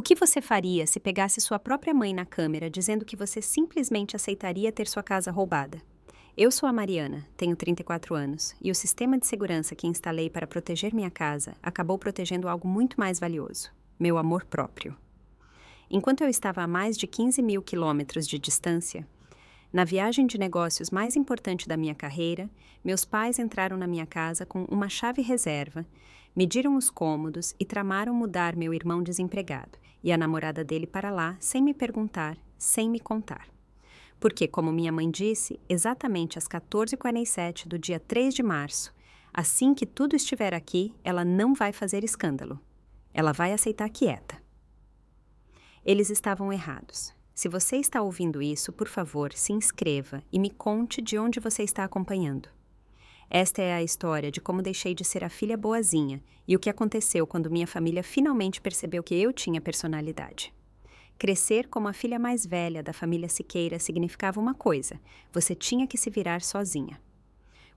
que você faria se pegasse sua própria mãe na câmera dizendo que você simplesmente aceitaria ter sua casa roubada? Eu sou a Mariana, tenho 34 anos, e o sistema de segurança que instalei para proteger minha casa acabou protegendo algo muito mais valioso: meu amor próprio. Enquanto eu estava a mais de 15 mil quilômetros de distância, na viagem de negócios mais importante da minha carreira, meus pais entraram na minha casa com uma chave reserva, mediram os cômodos e tramaram mudar meu irmão desempregado e a namorada dele para lá sem me perguntar, sem me contar. Porque, como minha mãe disse, exatamente às 14h47 do dia 3 de março, assim que tudo estiver aqui, ela não vai fazer escândalo. Ela vai aceitar quieta. Eles estavam errados. Se você está ouvindo isso, por favor, se inscreva e me conte de onde você está acompanhando. Esta é a história de como deixei de ser a filha boazinha e o que aconteceu quando minha família finalmente percebeu que eu tinha personalidade. Crescer como a filha mais velha da família Siqueira significava uma coisa: você tinha que se virar sozinha.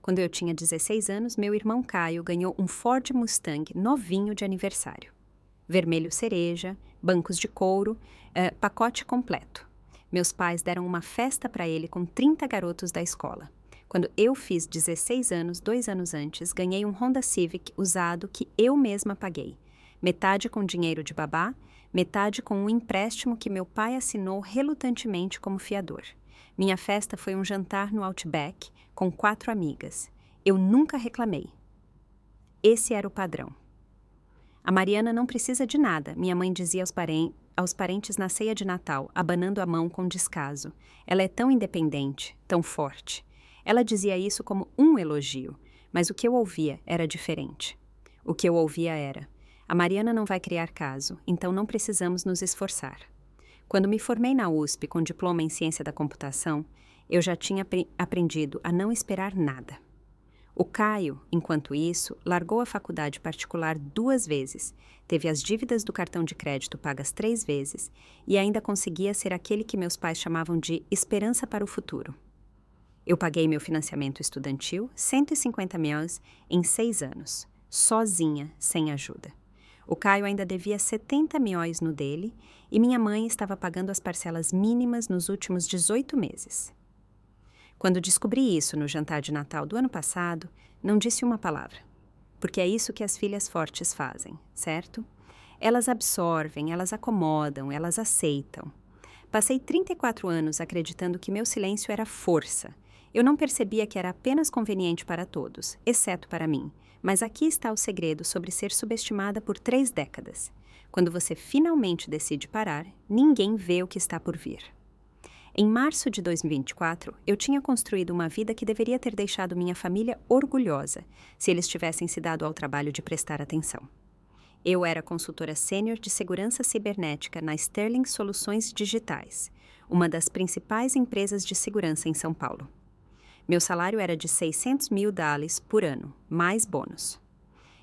Quando eu tinha 16 anos, meu irmão Caio ganhou um Ford Mustang novinho de aniversário. Vermelho cereja, bancos de couro, pacote completo. Meus pais deram uma festa para ele com 30 garotos da escola. Quando eu fiz 16 anos, 2 anos antes, ganhei um Honda Civic usado que eu mesma paguei. Metade com dinheiro de babá, metade com um empréstimo que meu pai assinou relutantemente como fiador. Minha festa foi um jantar no Outback com 4 amigas. Eu nunca reclamei. Esse era o padrão. A Mariana não precisa de nada, minha mãe dizia aos parentes na ceia de Natal, abanando a mão com descaso. Ela é tão independente, tão forte. Ela dizia isso como um elogio, mas o que eu ouvia era diferente. O que eu ouvia era: a Mariana não vai criar caso, então não precisamos nos esforçar. Quando me formei na USP com diploma em ciência da computação, eu já tinha aprendido a não esperar nada. O Caio, enquanto isso, largou a faculdade particular 2 vezes, teve as dívidas do cartão de crédito pagas 3 vezes e ainda conseguia ser aquele que meus pais chamavam de esperança para o futuro. Eu paguei meu financiamento estudantil, 150 mil, em 6 anos, sozinha, sem ajuda. O Caio ainda devia 70 mil no dele e minha mãe estava pagando as parcelas mínimas nos últimos 18 meses. Quando descobri isso no jantar de Natal do ano passado, não disse uma palavra. Porque é isso que as filhas fortes fazem, certo? Elas absorvem, elas acomodam, elas aceitam. Passei 34 anos acreditando que meu silêncio era força. Eu não percebia que era apenas conveniente para todos, exceto para mim. Mas aqui está o segredo sobre ser subestimada por 3 décadas. Quando você finalmente decide parar, ninguém vê o que está por vir. Em março de 2024, eu tinha construído uma vida que deveria ter deixado minha família orgulhosa, se eles tivessem se dado ao trabalho de prestar atenção. Eu era consultora sênior de segurança cibernética na Sterling Soluções Digitais, uma das principais empresas de segurança em São Paulo. Meu salário era de $600 mil por ano, mais bônus.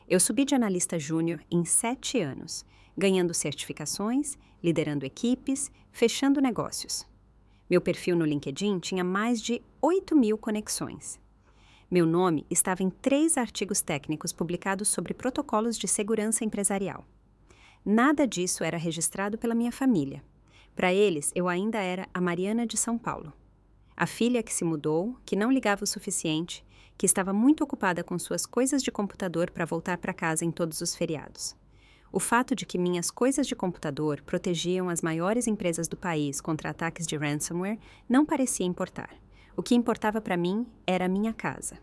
Eu subi de analista júnior em 7 anos, ganhando certificações, liderando equipes, fechando negócios. Meu perfil no LinkedIn tinha mais de 8 mil conexões. Meu nome estava em 3 artigos técnicos publicados sobre protocolos de segurança empresarial. Nada disso era registrado pela minha família. Para eles, eu ainda era a Mariana de São Paulo. A filha que se mudou, que não ligava o suficiente, que estava muito ocupada com suas coisas de computador para voltar para casa em todos os feriados. O fato de que minhas coisas de computador protegiam as maiores empresas do país contra ataques de ransomware não parecia importar. O que importava para mim era a minha casa.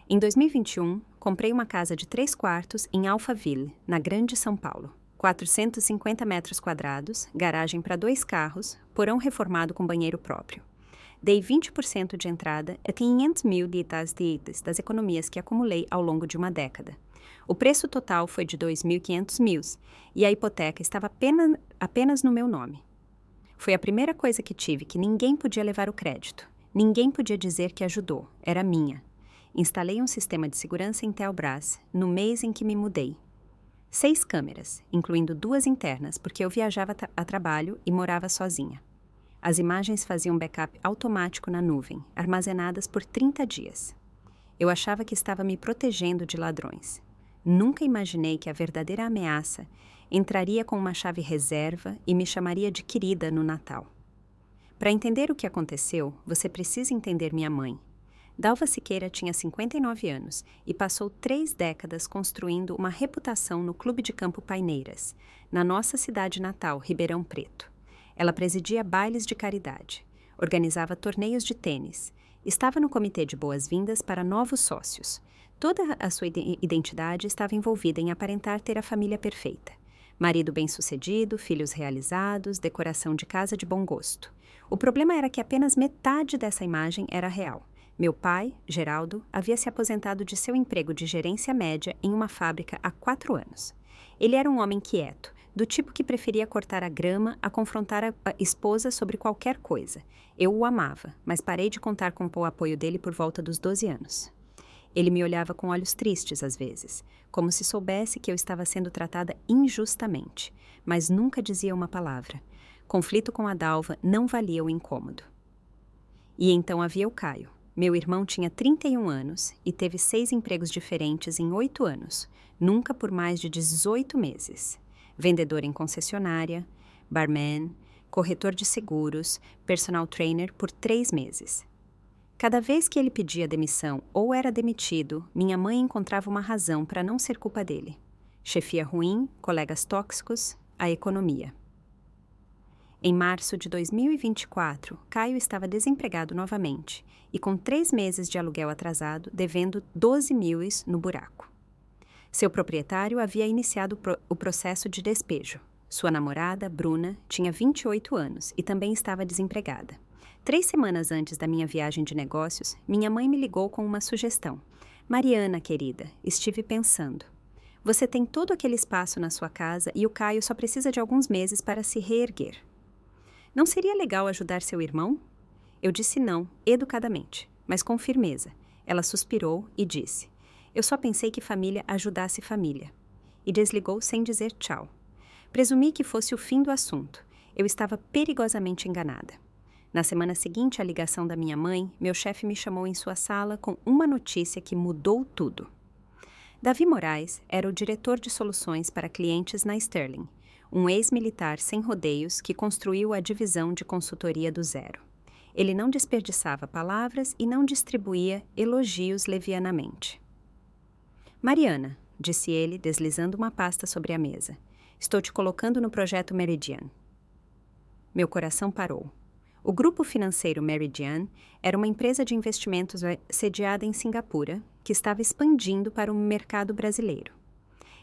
Em 2021, comprei uma casa de 3 quartos em Alphaville, na Grande São Paulo. 450 metros quadrados, garagem para 2 carros, porão reformado com banheiro próprio. Dei 20% de entrada a 500 mil das economias que acumulei ao longo de uma década. O preço total foi de 2.500 mil e a hipoteca estava apenas no meu nome. Foi a primeira coisa que tive que ninguém podia levar o crédito. Ninguém podia dizer que ajudou. Era minha. Instalei um sistema de segurança em Telbras no mês em que me mudei. 6 câmeras, incluindo 2 internas, porque eu viajava a trabalho e morava sozinha. As imagens faziam backup automático na nuvem, armazenadas por 30 dias. Eu achava que estava me protegendo de ladrões. Nunca imaginei que a verdadeira ameaça Entraria com uma chave reserva e me chamaria de querida no Natal. Para entender o que aconteceu, você precisa entender minha mãe. Dalva Siqueira tinha 59 anos e passou 3 décadas construindo uma reputação no Clube de Campo Paineiras, na nossa cidade natal, Ribeirão Preto. Ela presidia bailes de caridade, organizava torneios de tênis, estava no comitê de boas-vindas para novos sócios. Toda a sua identidade estava envolvida em aparentar ter a família perfeita. Marido bem-sucedido, filhos realizados, decoração de casa de bom gosto. O problema era que apenas metade dessa imagem era real. Meu pai, Geraldo, havia se aposentado de seu emprego de gerência média em uma fábrica há 4 anos. Ele era um homem quieto, do tipo que preferia cortar a grama a confrontar a esposa sobre qualquer coisa. Eu o amava, mas parei de contar com o apoio dele por volta dos 12 anos. Ele me olhava com olhos tristes às vezes, como se soubesse que eu estava sendo tratada injustamente, mas nunca dizia uma palavra. Conflito com a Dalva não valia o incômodo. E então havia o Caio. Meu irmão tinha 31 anos e teve 6 empregos diferentes em 8 anos, nunca por mais de 18 meses. Vendedor em concessionária, barman, corretor de seguros, personal trainer por 3 meses. Cada vez que ele pedia demissão ou era demitido, minha mãe encontrava uma razão para não ser culpa dele. Chefia ruim, colegas tóxicos, a economia. Em março de 2024, Caio estava desempregado novamente e com 3 meses de aluguel atrasado, devendo 12 mil no buraco. Seu proprietário havia iniciado o processo de despejo. Sua namorada, Bruna, tinha 28 anos e também estava desempregada. 3 semanas antes da minha viagem de negócios, minha mãe me ligou com uma sugestão. Mariana, querida, estive pensando. Você tem todo aquele espaço na sua casa e o Caio só precisa de alguns meses para se reerguer. Não seria legal ajudar seu irmão? Eu disse não, educadamente, mas com firmeza. Ela suspirou e disse, eu só pensei que família ajudasse família. E desligou sem dizer tchau. Presumi que fosse o fim do assunto. Eu estava perigosamente enganada. Na semana seguinte à ligação da minha mãe, meu chefe me chamou em sua sala com uma notícia que mudou tudo. Davi Moraes era o diretor de soluções para clientes na Sterling, um ex-militar sem rodeios que construiu a divisão de consultoria do zero. Ele não desperdiçava palavras e não distribuía elogios levianamente. Mariana, disse ele, deslizando uma pasta sobre a mesa, estou te colocando no projeto Meridian. Meu coração parou. O grupo financeiro Meridian era uma empresa de investimentos sediada em Singapura que estava expandindo para o mercado brasileiro.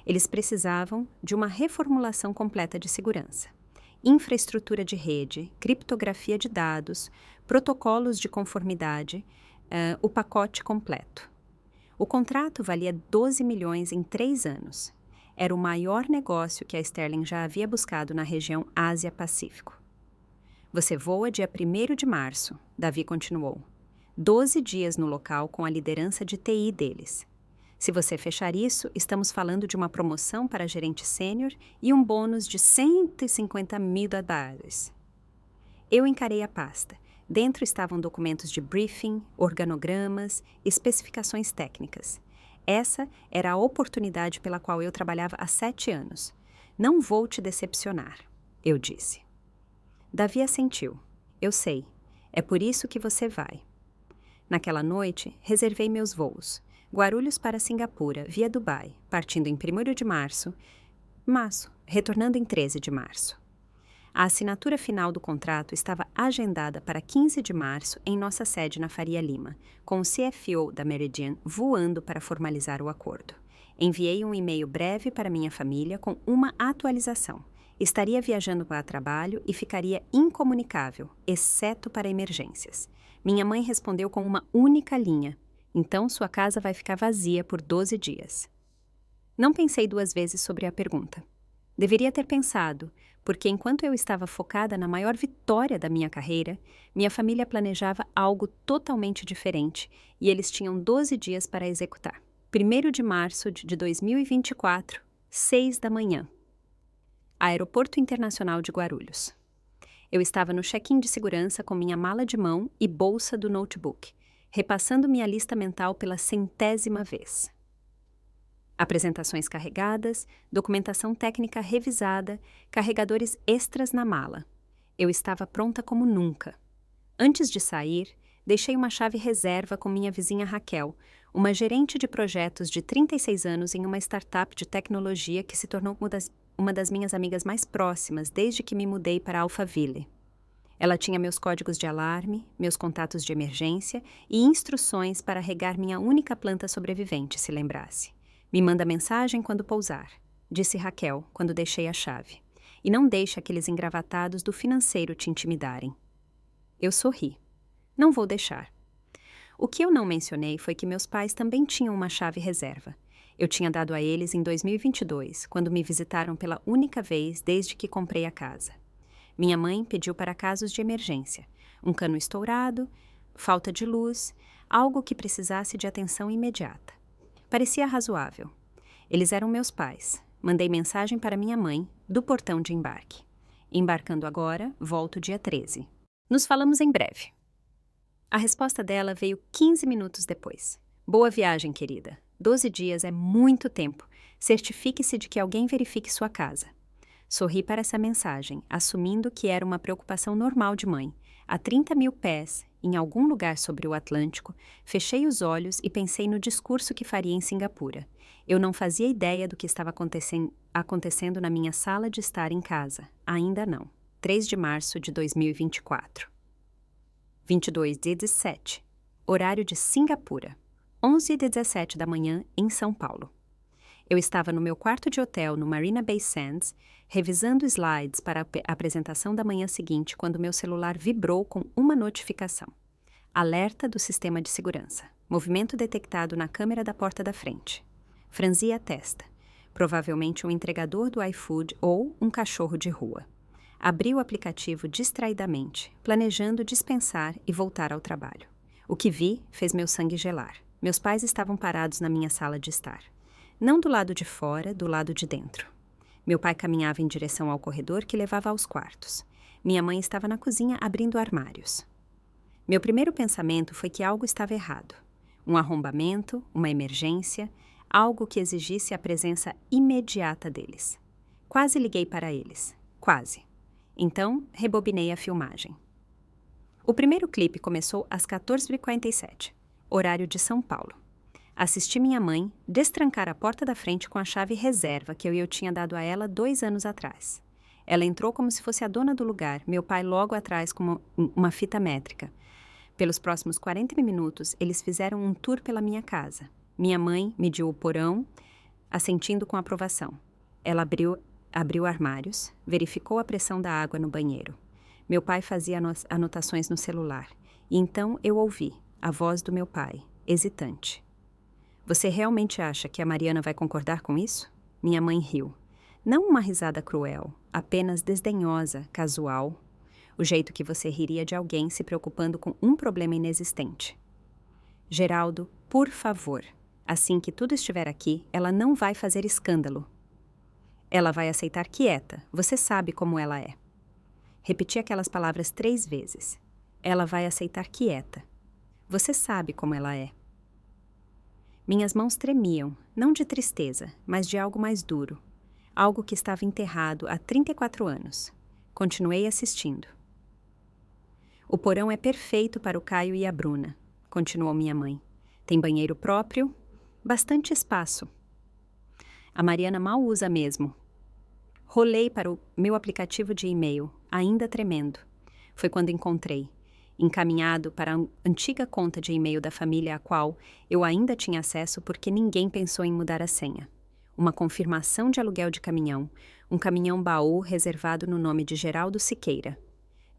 Eles precisavam de uma reformulação completa de segurança. Infraestrutura de rede, criptografia de dados, protocolos de conformidade, o pacote completo. O contrato valia 12 milhões em 3 anos. Era o maior negócio que a Sterling já havia buscado na região Ásia-Pacífico. Você voa dia 1º de março, Davi continuou. 12 dias no local com a liderança de TI deles. Se você fechar isso, estamos falando de uma promoção para gerente sênior e um bônus de 150 mil dólares. Eu encarei a pasta. Dentro estavam documentos de briefing, organogramas, especificações técnicas. Essa era a oportunidade pela qual eu trabalhava há 7 anos. Não vou te decepcionar, eu disse. Davi assentiu. Eu sei. É por isso que você vai. Naquela noite, reservei meus voos. Guarulhos para Singapura, via Dubai, partindo em 1º de março, retornando em 13 de março. A assinatura final do contrato estava agendada para 15 de março em nossa sede na Faria Lima, com o CFO da Meridian voando para formalizar o acordo. Enviei um e-mail breve para minha família com uma atualização. Estaria viajando para trabalho e ficaria incomunicável, exceto para emergências. Minha mãe respondeu com uma única linha. Então, sua casa vai ficar vazia por 12 dias. Não pensei 2 vezes sobre a pergunta. Deveria ter pensado, porque enquanto eu estava focada na maior vitória da minha carreira, minha família planejava algo totalmente diferente e eles tinham 12 dias para executar. 1º de março de 2024, 6 da manhã. Aeroporto Internacional de Guarulhos. Eu estava no check-in de segurança com minha mala de mão e bolsa do notebook, repassando minha lista mental pela 100ª vez. Apresentações carregadas, documentação técnica revisada, carregadores extras na mala. Eu estava pronta como nunca. Antes de sair, deixei uma chave reserva com minha vizinha Raquel, uma gerente de projetos de 36 anos em uma startup de tecnologia que se tornou uma das minhas amigas mais próximas desde que me mudei para Alphaville. Ela tinha meus códigos de alarme, meus contatos de emergência e instruções para regar minha única planta sobrevivente, se lembrasse. Me manda mensagem quando pousar, disse Raquel quando deixei a chave. E não deixe aqueles engravatados do financeiro te intimidarem. Eu sorri. Não vou deixar. O que eu não mencionei foi que meus pais também tinham uma chave reserva. Eu tinha dado a eles em 2022, quando me visitaram pela única vez desde que comprei a casa. Minha mãe pediu para casos de emergência, um cano estourado, falta de luz, algo que precisasse de atenção imediata. Parecia razoável. Eles eram meus pais. Mandei mensagem para minha mãe, do portão de embarque. Embarcando agora, volto dia 13. Nos falamos em breve. A resposta dela veio 15 minutos depois. Boa viagem, querida. 12 dias é muito tempo. Certifique-se de que alguém verifique sua casa. Sorri para essa mensagem, assumindo que era uma preocupação normal de mãe. A 30 mil pés, em algum lugar sobre o Atlântico, fechei os olhos e pensei no discurso que faria em Singapura. Eu não fazia ideia do que estava acontecendo na minha sala de estar em casa. Ainda não. 3 de março de 2024. 22:17. Horário de Singapura. 11:17 da manhã em São Paulo. Eu estava no meu quarto de hotel no Marina Bay Sands, revisando slides para a apresentação da manhã seguinte quando meu celular vibrou com uma notificação. Alerta do sistema de segurança. Movimento detectado na câmera da porta da frente. Franzi a testa. Provavelmente um entregador do iFood ou um cachorro de rua. Abri o aplicativo distraidamente, planejando dispensar e voltar ao trabalho. O que vi fez meu sangue gelar. Meus pais estavam parados na minha sala de estar. Não do lado de fora, do lado de dentro. Meu pai caminhava em direção ao corredor que levava aos quartos. Minha mãe estava na cozinha abrindo armários. Meu primeiro pensamento foi que algo estava errado. Um arrombamento, uma emergência, algo que exigisse a presença imediata deles. Quase liguei para eles. Quase. Então, rebobinei a filmagem. O primeiro clipe começou às 14h47, horário de São Paulo. Assisti minha mãe destrancar a porta da frente com a chave reserva que eu tinha dado a ela 2 anos atrás. Ela entrou como se fosse a dona do lugar, meu pai logo atrás com uma fita métrica. Pelos próximos 40 minutos, eles fizeram um tour pela minha casa. Minha mãe mediu o porão, assentindo com aprovação. Ela abriu armários, verificou a pressão da água no banheiro. Meu pai fazia anotações no celular. E então eu ouvi a voz do meu pai, hesitante. Você realmente acha que a Mariana vai concordar com isso? Minha mãe riu. Não uma risada cruel, apenas desdenhosa, casual. O jeito que você riria de alguém se preocupando com um problema inexistente. Geraldo, por favor, assim que tudo estiver aqui, ela não vai fazer escândalo. Ela vai aceitar quieta, você sabe como ela é. Repeti aquelas palavras 3 vezes. Ela vai aceitar quieta. Você sabe como ela é. Minhas mãos tremiam, não de tristeza, mas de algo mais duro. Algo que estava enterrado há 34 anos. Continuei assistindo. O porão é perfeito para o Caio e a Bruna, continuou minha mãe. Tem banheiro próprio, bastante espaço. A Mariana mal usa mesmo. Rolei para o meu aplicativo de e-mail, ainda tremendo. Foi quando encontrei. Encaminhado para a antiga conta de e-mail da família à qual eu ainda tinha acesso porque ninguém pensou em mudar a senha. Uma confirmação de aluguel de caminhão, um caminhão-baú reservado no nome de Geraldo Siqueira.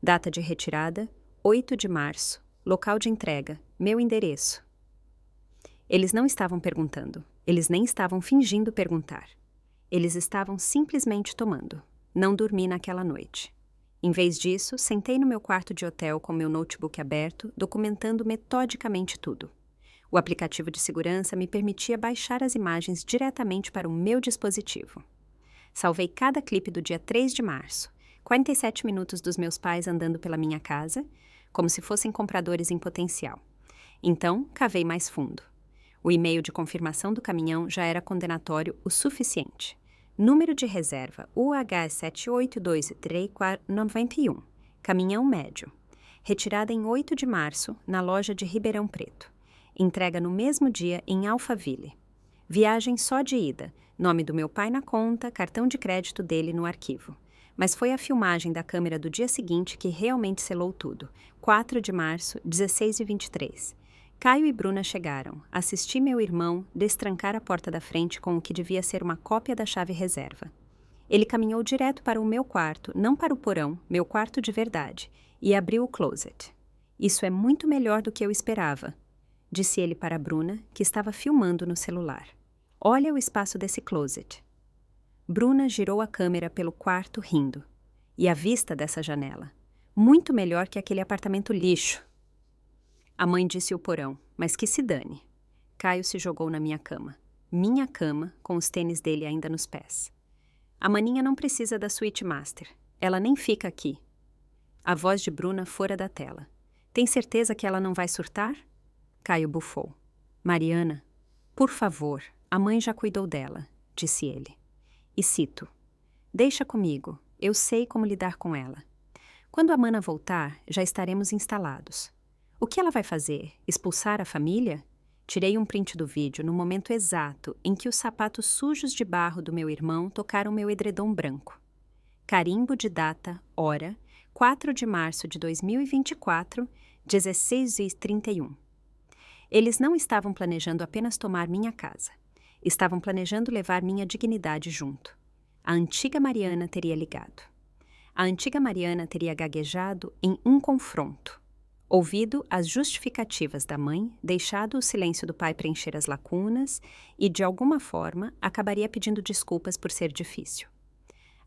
Data de retirada, 8 de março, local de entrega, meu endereço. Eles não estavam perguntando, eles nem estavam fingindo perguntar. Eles estavam simplesmente tomando. Não dormi naquela noite. Em vez disso, sentei no meu quarto de hotel com meu notebook aberto, documentando metodicamente tudo. O aplicativo de segurança me permitia baixar as imagens diretamente para o meu dispositivo. Salvei cada clipe do dia 3 de março, 47 minutos dos meus pais andando pela minha casa, como se fossem compradores em potencial. Então, cavei mais fundo. O e-mail de confirmação do caminhão já era condenatório o suficiente. Número de reserva UH7823491. Caminhão médio. Retirada em 8 de março, na loja de Ribeirão Preto. Entrega no mesmo dia em Alphaville. Viagem só de ida. Nome do meu pai na conta, cartão de crédito dele no arquivo. Mas foi a filmagem da câmera do dia seguinte que realmente selou tudo. 4 de março, 16h23. Caio e Bruna chegaram. Assisti meu irmão destrancar a porta da frente com o que devia ser uma cópia da chave reserva. Ele caminhou direto para o meu quarto, não para o porão, meu quarto de verdade, e abriu o closet. Isso é muito melhor do que eu esperava, disse ele para Bruna, que estava filmando no celular. Olha o espaço desse closet. Bruna girou a câmera pelo quarto rindo. E a vista dessa janela? Muito melhor que aquele apartamento lixo. A mãe disse o porão, mas que se dane. Caio se jogou na minha cama. Minha cama, com os tênis dele ainda nos pés. A maninha não precisa da suíte master. Ela nem fica aqui. A voz de Bruna fora da tela. Tem certeza que ela não vai surtar? Caio bufou. Mariana, por favor, a mãe já cuidou dela, disse ele. E cito, deixa comigo, eu sei como lidar com ela. Quando a mana voltar, já estaremos instalados. O que ela vai fazer? Expulsar a família? Tirei um print do vídeo no momento exato em que os sapatos sujos de barro do meu irmão tocaram meu edredom branco. Carimbo de data, hora, 4 de março de 2024, 16h31. Eles não estavam planejando apenas tomar minha casa. Estavam planejando levar minha dignidade junto. A antiga Mariana teria ligado. A antiga Mariana teria gaguejado em um confronto. Ouvido as justificativas da mãe, deixado o silêncio do pai preencher as lacunas e, de alguma forma, acabaria pedindo desculpas por ser difícil.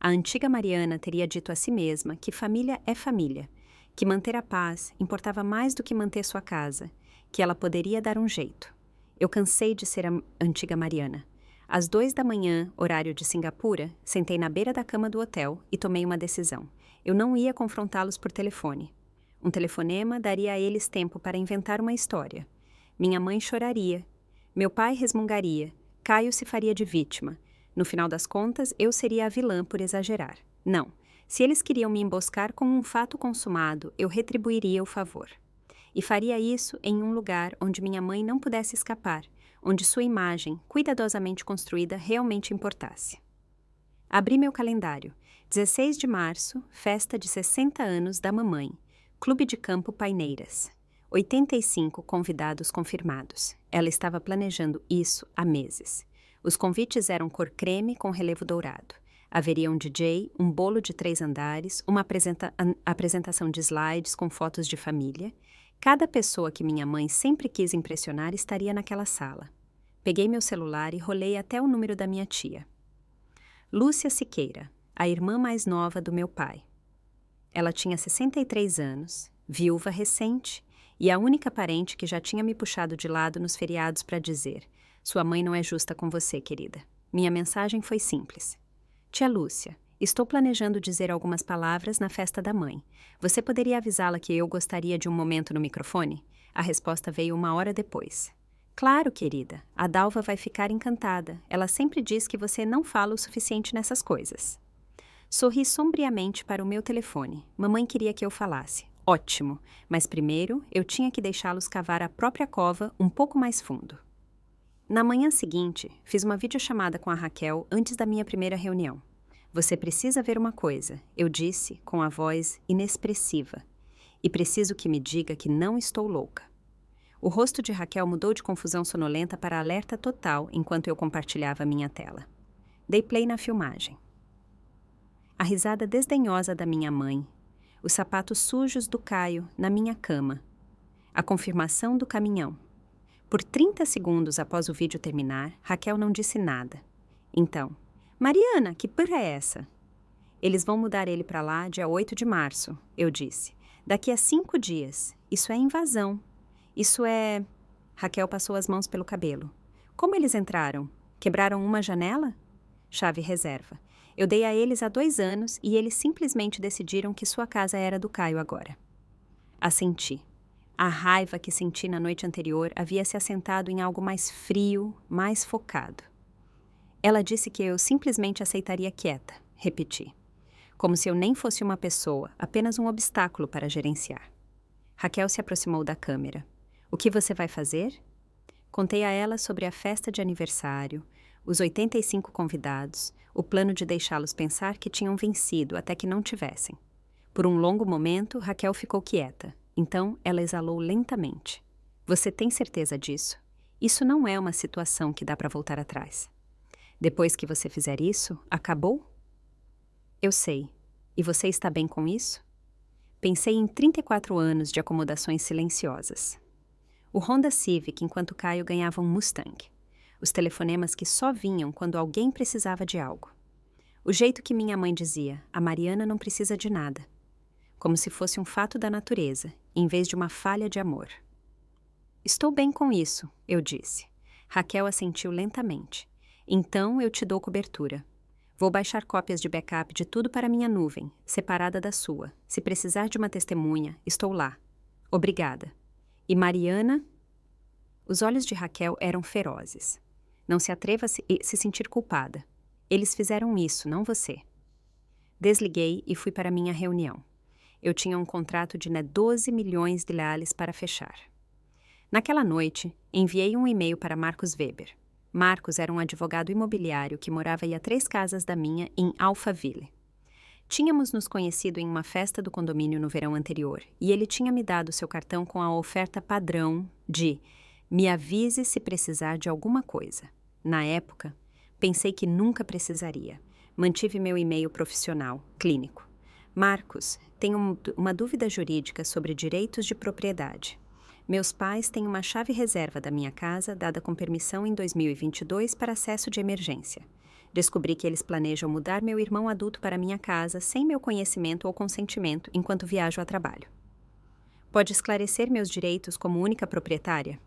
A antiga Mariana teria dito a si mesma que família é família, que manter a paz importava mais do que manter sua casa, que ela poderia dar um jeito. Eu cansei de ser a antiga Mariana. Às 2 da manhã, horário de Singapura, sentei na beira da cama do hotel e tomei uma decisão. Eu não ia confrontá-los por telefone. Um telefonema daria a eles tempo para inventar uma história. Minha mãe choraria. Meu pai resmungaria. Caio se faria de vítima. No final das contas, eu seria a vilã por exagerar. Não. Se eles queriam me emboscar com um fato consumado, eu retribuiria o favor. E faria isso em um lugar onde minha mãe não pudesse escapar, onde sua imagem, cuidadosamente construída, realmente importasse. Abri meu calendário. 16 de março, festa de 60 anos da mamãe. Clube de Campo Paineiras. 85 convidados confirmados. Ela estava planejando isso há meses. Os convites eram cor creme com relevo dourado. Haveria um DJ, um bolo de 3 andares, uma apresentação de slides com fotos de família. Cada pessoa que minha mãe sempre quis impressionar estaria naquela sala. Peguei meu celular e rolei até o número da minha tia. Lúcia Siqueira, a irmã mais nova do meu pai. Ela tinha 63 anos, viúva recente e a única parente que já tinha me puxado de lado nos feriados para dizer: sua mãe não é justa com você, querida. Minha mensagem foi simples. Tia Lúcia, estou planejando dizer algumas palavras na festa da mãe. Você poderia avisá-la que eu gostaria de um momento no microfone? A resposta veio 1 hora depois. Claro, querida. A Dalva vai ficar encantada. Ela sempre diz que você não fala o suficiente nessas coisas. Sorri sombriamente para o meu telefone. Mamãe queria que eu falasse. Ótimo. Mas primeiro, eu tinha que deixá-los cavar a própria cova um pouco mais fundo. Na manhã seguinte, fiz uma videochamada com a Raquel antes da minha primeira reunião. Você precisa ver uma coisa, eu disse com a voz inexpressiva. E preciso que me diga que não estou louca. O rosto de Raquel mudou de confusão sonolenta para alerta total enquanto eu compartilhava minha tela. Dei play na filmagem. A risada desdenhosa da minha mãe. Os sapatos sujos do Caio na minha cama. A confirmação do caminhão. Por 30 segundos após o vídeo terminar, Raquel não disse nada. Então, Mariana, que porra é essa? Eles vão mudar ele para lá dia 8 de março, eu disse. Daqui a 5 dias. Isso é invasão. Isso é... Raquel passou as mãos pelo cabelo. Como eles entraram? Quebraram uma janela? Chave reserva. Eu dei a eles há 2 anos e eles simplesmente decidiram que sua casa era do Caio agora. Assenti. A raiva que senti na noite anterior havia se assentado em algo mais frio, mais focado. Ela disse que eu simplesmente aceitaria quieta, repeti. Como se eu nem fosse uma pessoa, apenas um obstáculo para gerenciar. Raquel se aproximou da câmera. O que você vai fazer? Contei a ela sobre a festa de aniversário, os 85 convidados, o plano de deixá-los pensar que tinham vencido até que não tivessem. Por um longo momento, Raquel ficou quieta. Então, ela exalou lentamente. Você tem certeza disso? Isso não é uma situação que dá para voltar atrás. Depois que você fizer isso, acabou? Eu sei. E você está bem com isso? Pensei em 34 anos de acomodações silenciosas. O Honda Civic enquanto Caio ganhava um Mustang. Os telefonemas que só vinham quando alguém precisava de algo. O jeito que minha mãe dizia, a Mariana não precisa de nada. Como se fosse um fato da natureza, em vez de uma falha de amor. Estou bem com isso, eu disse. Raquel assentiu lentamente. Então eu te dou cobertura. Vou baixar cópias de backup de tudo para minha nuvem, separada da sua. Se precisar de uma testemunha, estou lá. Obrigada. E Mariana? Os olhos de Raquel eram ferozes. Não se atreva a se sentir culpada. Eles fizeram isso, não você. Desliguei e fui para minha reunião. Eu tinha um contrato de 12 milhões de reais para fechar. Naquela noite, enviei um e-mail para Marcos Weber. Marcos era um advogado imobiliário que morava a 3 casas da minha em Alphaville. Tínhamos nos conhecido em uma festa do condomínio no verão anterior e ele tinha me dado seu cartão com a oferta padrão de "me avise se precisar de alguma coisa". Na época, pensei que nunca precisaria. Mantive meu e-mail profissional, clínico. Marcos, tenho uma dúvida jurídica sobre direitos de propriedade. Meus pais têm uma chave reserva da minha casa dada com permissão em 2022 para acesso de emergência. Descobri que eles planejam mudar meu irmão adulto para minha casa sem meu conhecimento ou consentimento enquanto viajo a trabalho. Pode esclarecer meus direitos como única proprietária?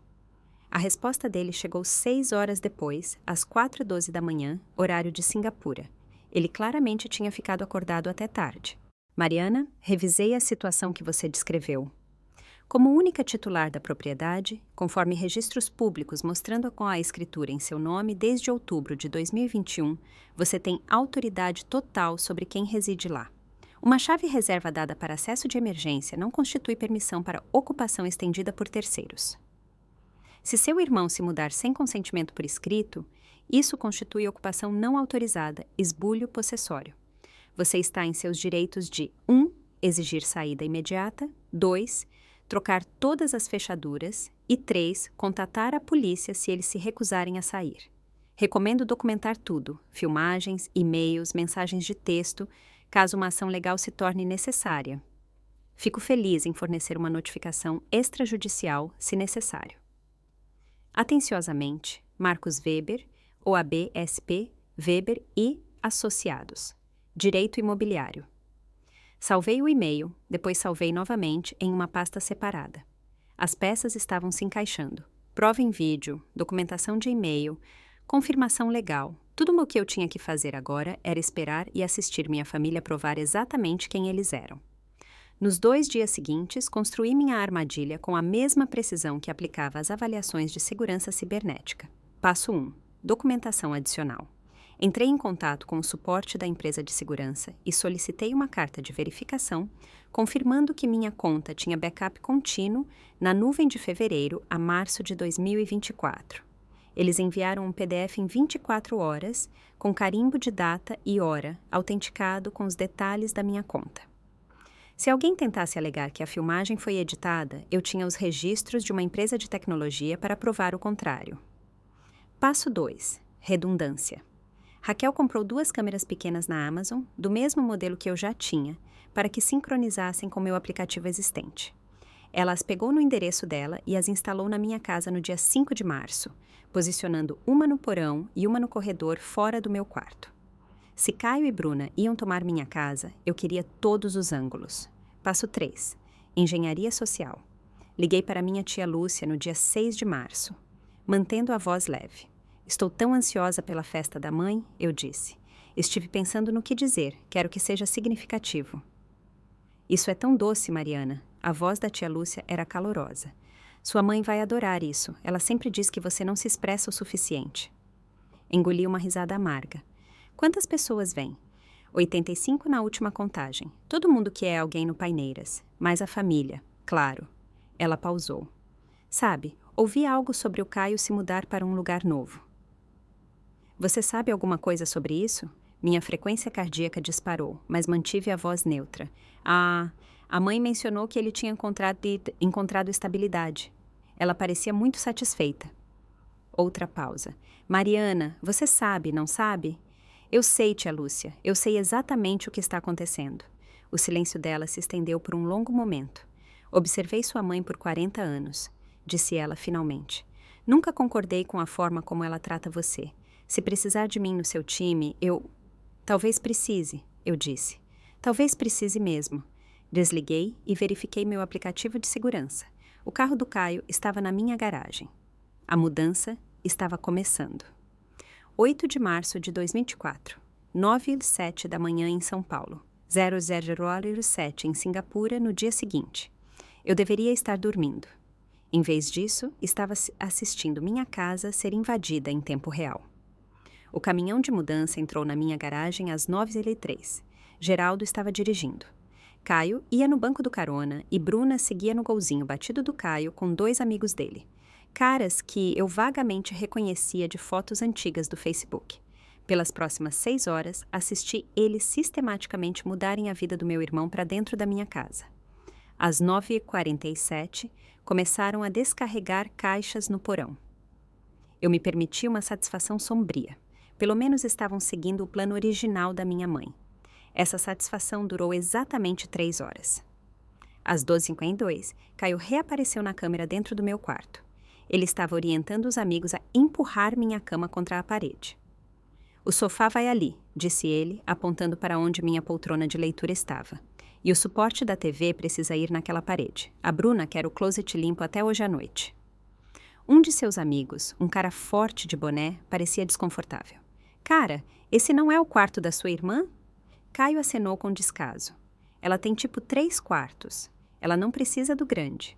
A resposta dele chegou 6 horas depois, às 4h12 da manhã, horário de Singapura. Ele claramente tinha ficado acordado até tarde. Mariana, revisei a situação que você descreveu. Como única titular da propriedade, conforme registros públicos mostrando com a escritura em seu nome desde outubro de 2021, você tem autoridade total sobre quem reside lá. Uma chave reserva dada para acesso de emergência não constitui permissão para ocupação estendida por terceiros. Se seu irmão se mudar sem consentimento por escrito, isso constitui ocupação não autorizada, esbulho possessório. Você está em seus direitos de 1. Exigir saída imediata, 2. Trocar todas as fechaduras e 3. Contatar a polícia se eles se recusarem a sair. Recomendo documentar tudo, filmagens, e-mails, mensagens de texto, caso uma ação legal se torne necessária. Fico feliz em fornecer uma notificação extrajudicial, se necessário. Atenciosamente, Marcos Weber, OAB SP, Weber e Associados. Direito Imobiliário. Salvei o e-mail, depois salvei novamente em uma pasta separada. As peças estavam se encaixando. Prova em vídeo, documentação de e-mail, confirmação legal. Tudo o que eu tinha que fazer agora era esperar e assistir minha família provar exatamente quem eles eram. Nos 2 dias seguintes, construí minha armadilha com a mesma precisão que aplicava às avaliações de segurança cibernética. Passo 1. Documentação adicional. Entrei em contato com o suporte da empresa de segurança e solicitei uma carta de verificação, confirmando que minha conta tinha backup contínuo na nuvem de fevereiro a março de 2024. Eles enviaram um PDF em 24 horas, com carimbo de data e hora, autenticado com os detalhes da minha conta. Se alguém tentasse alegar que a filmagem foi editada, eu tinha os registros de uma empresa de tecnologia para provar o contrário. Passo 2. Redundância. Raquel comprou 2 câmeras pequenas na Amazon, do mesmo modelo que eu já tinha, para que sincronizassem com meu aplicativo existente. Ela as pegou no endereço dela e as instalou na minha casa no dia 5 de março, posicionando uma no porão e uma no corredor fora do meu quarto. Se Caio e Bruna iam tomar minha casa, eu queria todos os ângulos. Passo 3. Engenharia social. Liguei para minha tia Lúcia no dia 6 de março, mantendo a voz leve. Estou tão ansiosa pela festa da mãe, eu disse. Estive pensando no que dizer, quero que seja significativo. Isso é tão doce, Mariana, A voz da tia Lúcia era calorosa. Sua mãe vai adorar isso. Ela sempre diz que você não se expressa o suficiente. Engoli uma risada amarga. Quantas pessoas vêm? 85 na última contagem. Todo mundo que é alguém no Paineiras. Mais a família, claro. Ela pausou. Sabe, ouvi algo sobre o Caio se mudar para um lugar novo. Você sabe alguma coisa sobre isso? Minha frequência cardíaca disparou, mas mantive a voz neutra. A mãe mencionou que ele tinha encontrado estabilidade. Ela parecia muito satisfeita. Outra pausa. Mariana, você sabe, não sabe? Eu sei, tia Lúcia. Eu sei exatamente o que está acontecendo. O silêncio dela se estendeu por um longo momento. Observei sua mãe por 40 anos, disse ela finalmente. Nunca concordei com a forma como ela trata você. Se precisar de mim no seu time, eu... Talvez precise, eu disse. Talvez precise mesmo. Desliguei e verifiquei meu aplicativo de segurança. O carro do Caio estava na minha garagem. A mudança estava começando. 8 de março de 2024, 9h07 da manhã em São Paulo, 0007 em Singapura no dia seguinte. Eu deveria estar dormindo. Em vez disso, estava assistindo minha casa ser invadida em tempo real. O caminhão de mudança entrou na minha garagem às 9h03. Geraldo estava dirigindo. Caio ia no banco do carona e Bruna seguia no golzinho batido do Caio com 2 amigos dele. Caras que eu vagamente reconhecia de fotos antigas do Facebook. Pelas próximas 6 horas, assisti eles sistematicamente mudarem a vida do meu irmão para dentro da minha casa. Às 9h47, começaram a descarregar caixas no porão. Eu me permiti uma satisfação sombria. Pelo menos estavam seguindo o plano original da minha mãe. Essa satisfação durou exatamente 3 horas. Às 12h52, Caio reapareceu na câmera dentro do meu quarto. Ele estava orientando os amigos a empurrar minha cama contra a parede. O sofá vai ali, disse ele, apontando para onde minha poltrona de leitura estava. E o suporte da TV precisa ir naquela parede. A Bruna quer o closet limpo até hoje à noite. Um de seus amigos, um cara forte de boné, parecia desconfortável. Cara, esse não é o quarto da sua irmã? Caio acenou com descaso. Ela tem tipo 3 quartos. Ela não precisa do grande.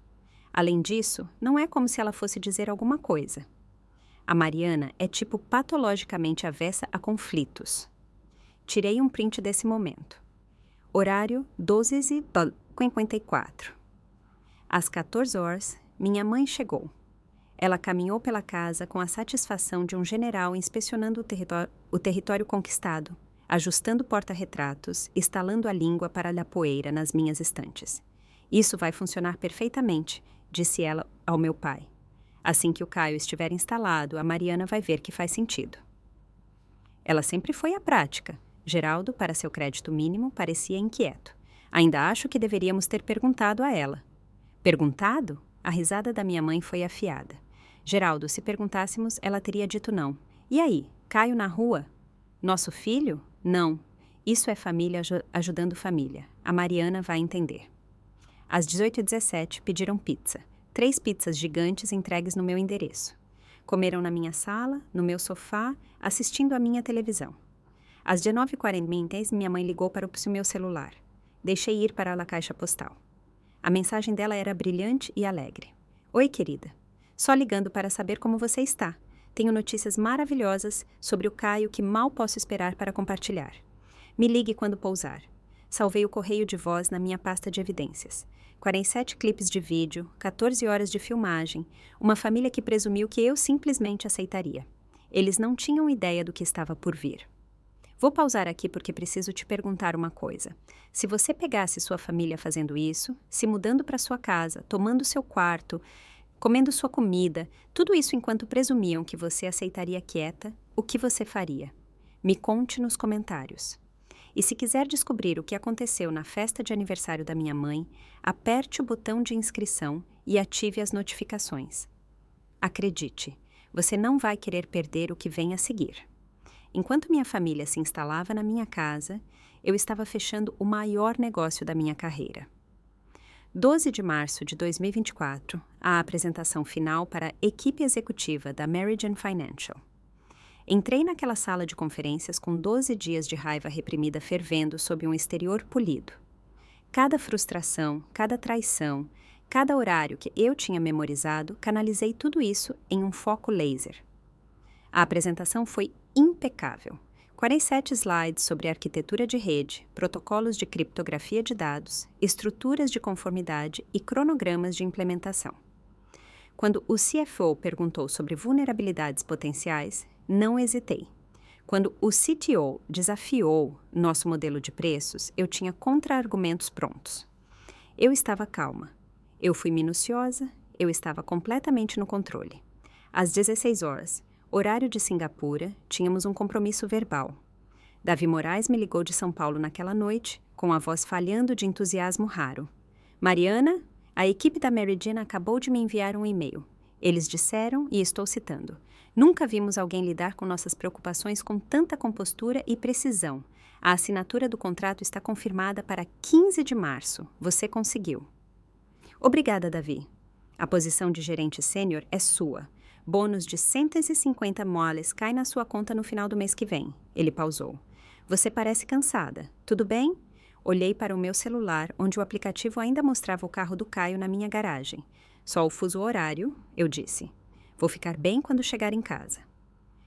Além disso, não é como se ela fosse dizer alguma coisa. A Mariana é tipo patologicamente avessa a conflitos. Tirei um print desse momento. Horário 12h54. Às 14 horas, minha mãe chegou. Ela caminhou pela casa com a satisfação de um general inspecionando o território conquistado, ajustando porta-retratos, estalando a língua para a poeira nas minhas estantes. Isso vai funcionar perfeitamente, disse ela ao meu pai. Assim que o Caio estiver instalado, a Mariana vai ver que faz sentido. Ela sempre foi à prática. Geraldo, para seu crédito mínimo, parecia inquieto. Ainda acho que deveríamos ter perguntado a ela. Perguntado? A risada da minha mãe foi afiada. Geraldo, se perguntássemos, ela teria dito não. E aí, Caio na rua? Nosso filho? Não. Isso é família ajudando família. A Mariana vai entender. Às 18h17, pediram pizza. 3 pizzas gigantes entregues no meu endereço. Comeram na minha sala, no meu sofá, assistindo à minha televisão. Às 19h40, minha mãe ligou para o meu celular. Deixei ir para a caixa postal. A mensagem dela era brilhante e alegre. Oi, querida. Só ligando para saber como você está. Tenho notícias maravilhosas sobre o Caio que mal posso esperar para compartilhar. Me ligue quando pousar. Salvei o correio de voz na minha pasta de evidências. 47 clipes de vídeo, 14 horas de filmagem, uma família que presumiu que eu simplesmente aceitaria. Eles não tinham ideia do que estava por vir. Vou pausar aqui porque preciso te perguntar uma coisa. Se você pegasse sua família fazendo isso, se mudando para sua casa, tomando seu quarto, comendo sua comida, tudo isso enquanto presumiam que você aceitaria quieta, o que você faria? Me conte nos comentários. E se quiser descobrir o que aconteceu na festa de aniversário da minha mãe, aperte o botão de inscrição e ative as notificações. Acredite, você não vai querer perder o que vem a seguir. Enquanto minha família se instalava na minha casa, eu estava fechando o maior negócio da minha carreira. 12 de março de 2024, a apresentação final para a equipe executiva da Meridian Financial. Entrei naquela sala de conferências com 12 dias de raiva reprimida fervendo sob um exterior polido. Cada frustração, cada traição, cada horário que eu tinha memorizado, canalizei tudo isso em um foco laser. A apresentação foi impecável. 47 slides sobre arquitetura de rede, protocolos de criptografia de dados, estruturas de conformidade e cronogramas de implementação. Quando o CFO perguntou sobre vulnerabilidades potenciais, não hesitei. Quando o CTO desafiou nosso modelo de preços, eu tinha contra-argumentos prontos. Eu estava calma. Eu fui minuciosa, eu estava completamente no controle. Às 16 horas, horário de Singapura, tínhamos um compromisso verbal. Davi Moraes me ligou de São Paulo naquela noite, com a voz falhando de entusiasmo raro. Mariana, a equipe da Mary Jane acabou de me enviar um e-mail. Eles disseram, e estou citando, nunca vimos alguém lidar com nossas preocupações com tanta compostura e precisão. A assinatura do contrato está confirmada para 15 de março. Você conseguiu. Obrigada, Davi. A posição de gerente sênior é sua. Bônus de 150 moles cai na sua conta no final do mês que vem. Ele pausou. Você parece cansada. Tudo bem? Olhei para o meu celular, onde o aplicativo ainda mostrava o carro do Caio na minha garagem. Só o fuso horário, eu disse. Vou ficar bem quando chegar em casa.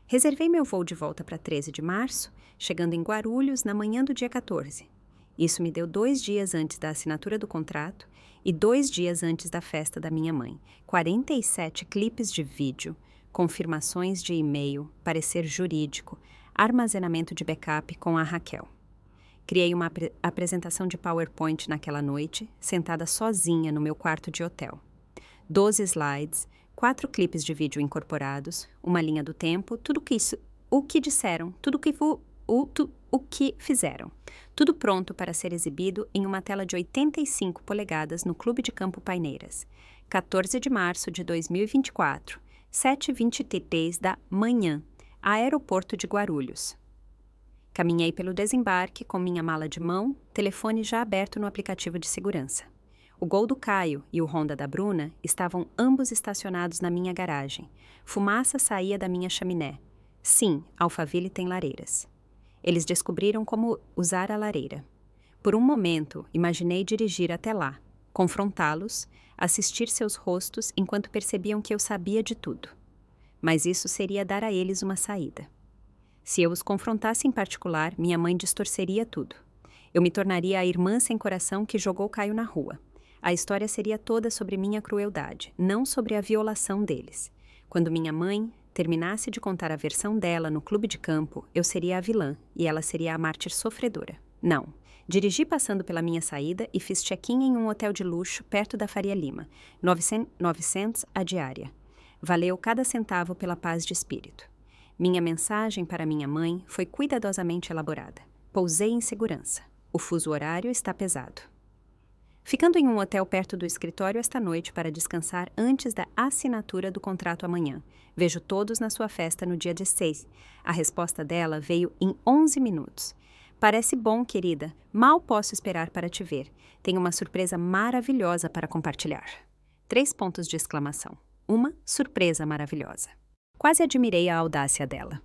Reservei meu voo de volta para 13 de março, chegando em Guarulhos na manhã do dia 14. Isso me deu 2 dias antes da assinatura do contrato e 2 dias antes da festa da minha mãe. 47 clipes de vídeo, confirmações de e-mail, parecer jurídico, armazenamento de backup com a Raquel. Criei uma apresentação de PowerPoint naquela noite, sentada sozinha no meu quarto de hotel. 12 slides, 4 clipes de vídeo incorporados, uma linha do tempo, o que disseram, o que fizeram. Tudo pronto para ser exibido em uma tela de 85 polegadas no Clube de Campo Paineiras. 14 de março de 2024, 7h23 da manhã, aeroporto de Guarulhos. Caminhei pelo desembarque com minha mala de mão, telefone já aberto no aplicativo de segurança. O Gol do Caio e o Honda da Bruna estavam ambos estacionados na minha garagem. Fumaça saía da minha chaminé. Sim, Alphaville tem lareiras. Eles descobriram como usar a lareira. Por um momento, imaginei dirigir até lá, confrontá-los, assistir seus rostos enquanto percebiam que eu sabia de tudo. Mas isso seria dar a eles uma saída. Se eu os confrontasse em particular, minha mãe distorceria tudo. Eu me tornaria a irmã sem coração que jogou Caio na rua. A história seria toda sobre minha crueldade, não sobre a violação deles. Quando minha mãe terminasse de contar a versão dela no clube de campo, eu seria a vilã e ela seria a mártir sofredora. Não. Dirigi passando pela minha saída e fiz check-in em um hotel de luxo perto da Faria Lima, 900 a diária. Valeu cada centavo pela paz de espírito. Minha mensagem para minha mãe foi cuidadosamente elaborada. Pousei em segurança. O fuso horário está pesado. Ficando em um hotel perto do escritório esta noite para descansar antes da assinatura do contrato amanhã. Vejo todos na sua festa no dia 16. A resposta dela veio em 11 minutos. Parece bom, querida. Mal posso esperar para te ver. Tenho uma surpresa maravilhosa para compartilhar. 3 pontos de exclamação. Uma surpresa maravilhosa. Quase admirei a audácia dela.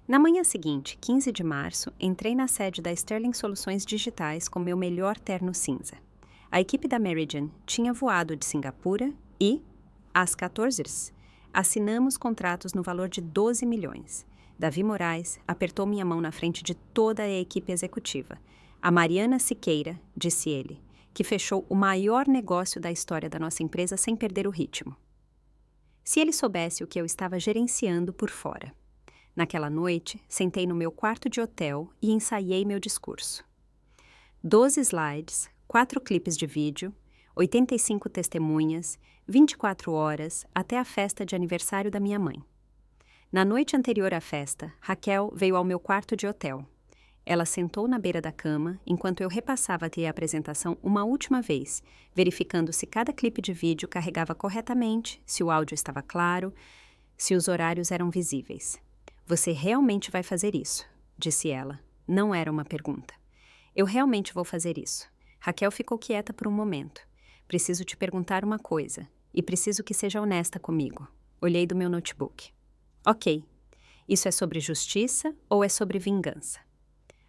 Na manhã seguinte, 15 de março, entrei na sede da Sterling Soluções Digitais com meu melhor terno cinza. A equipe da Mary Jane tinha voado de Singapura e, às 14 horas, assinamos contratos no valor de 12 milhões. Davi Moraes apertou minha mão na frente de toda a equipe executiva. A Mariana Siqueira, disse ele, que fechou o maior negócio da história da nossa empresa sem perder o ritmo. Se ele soubesse o que eu estava gerenciando por fora. Naquela noite, sentei no meu quarto de hotel e ensaiei meu discurso. 12 slides, 4 clipes de vídeo, 85 testemunhas, 24 horas, até a festa de aniversário da minha mãe. Na noite anterior à festa, Raquel veio ao meu quarto de hotel. Ela sentou na beira da cama, enquanto eu repassava a apresentação uma última vez, verificando se cada clipe de vídeo carregava corretamente, se o áudio estava claro, se os horários eram visíveis. Você realmente vai fazer isso, disse ela. Não era uma pergunta. Eu realmente vou fazer isso. Raquel ficou quieta por um momento. Preciso te perguntar uma coisa, e preciso que seja honesta comigo. Olhei do meu notebook. Ok. Isso é sobre justiça ou é sobre vingança?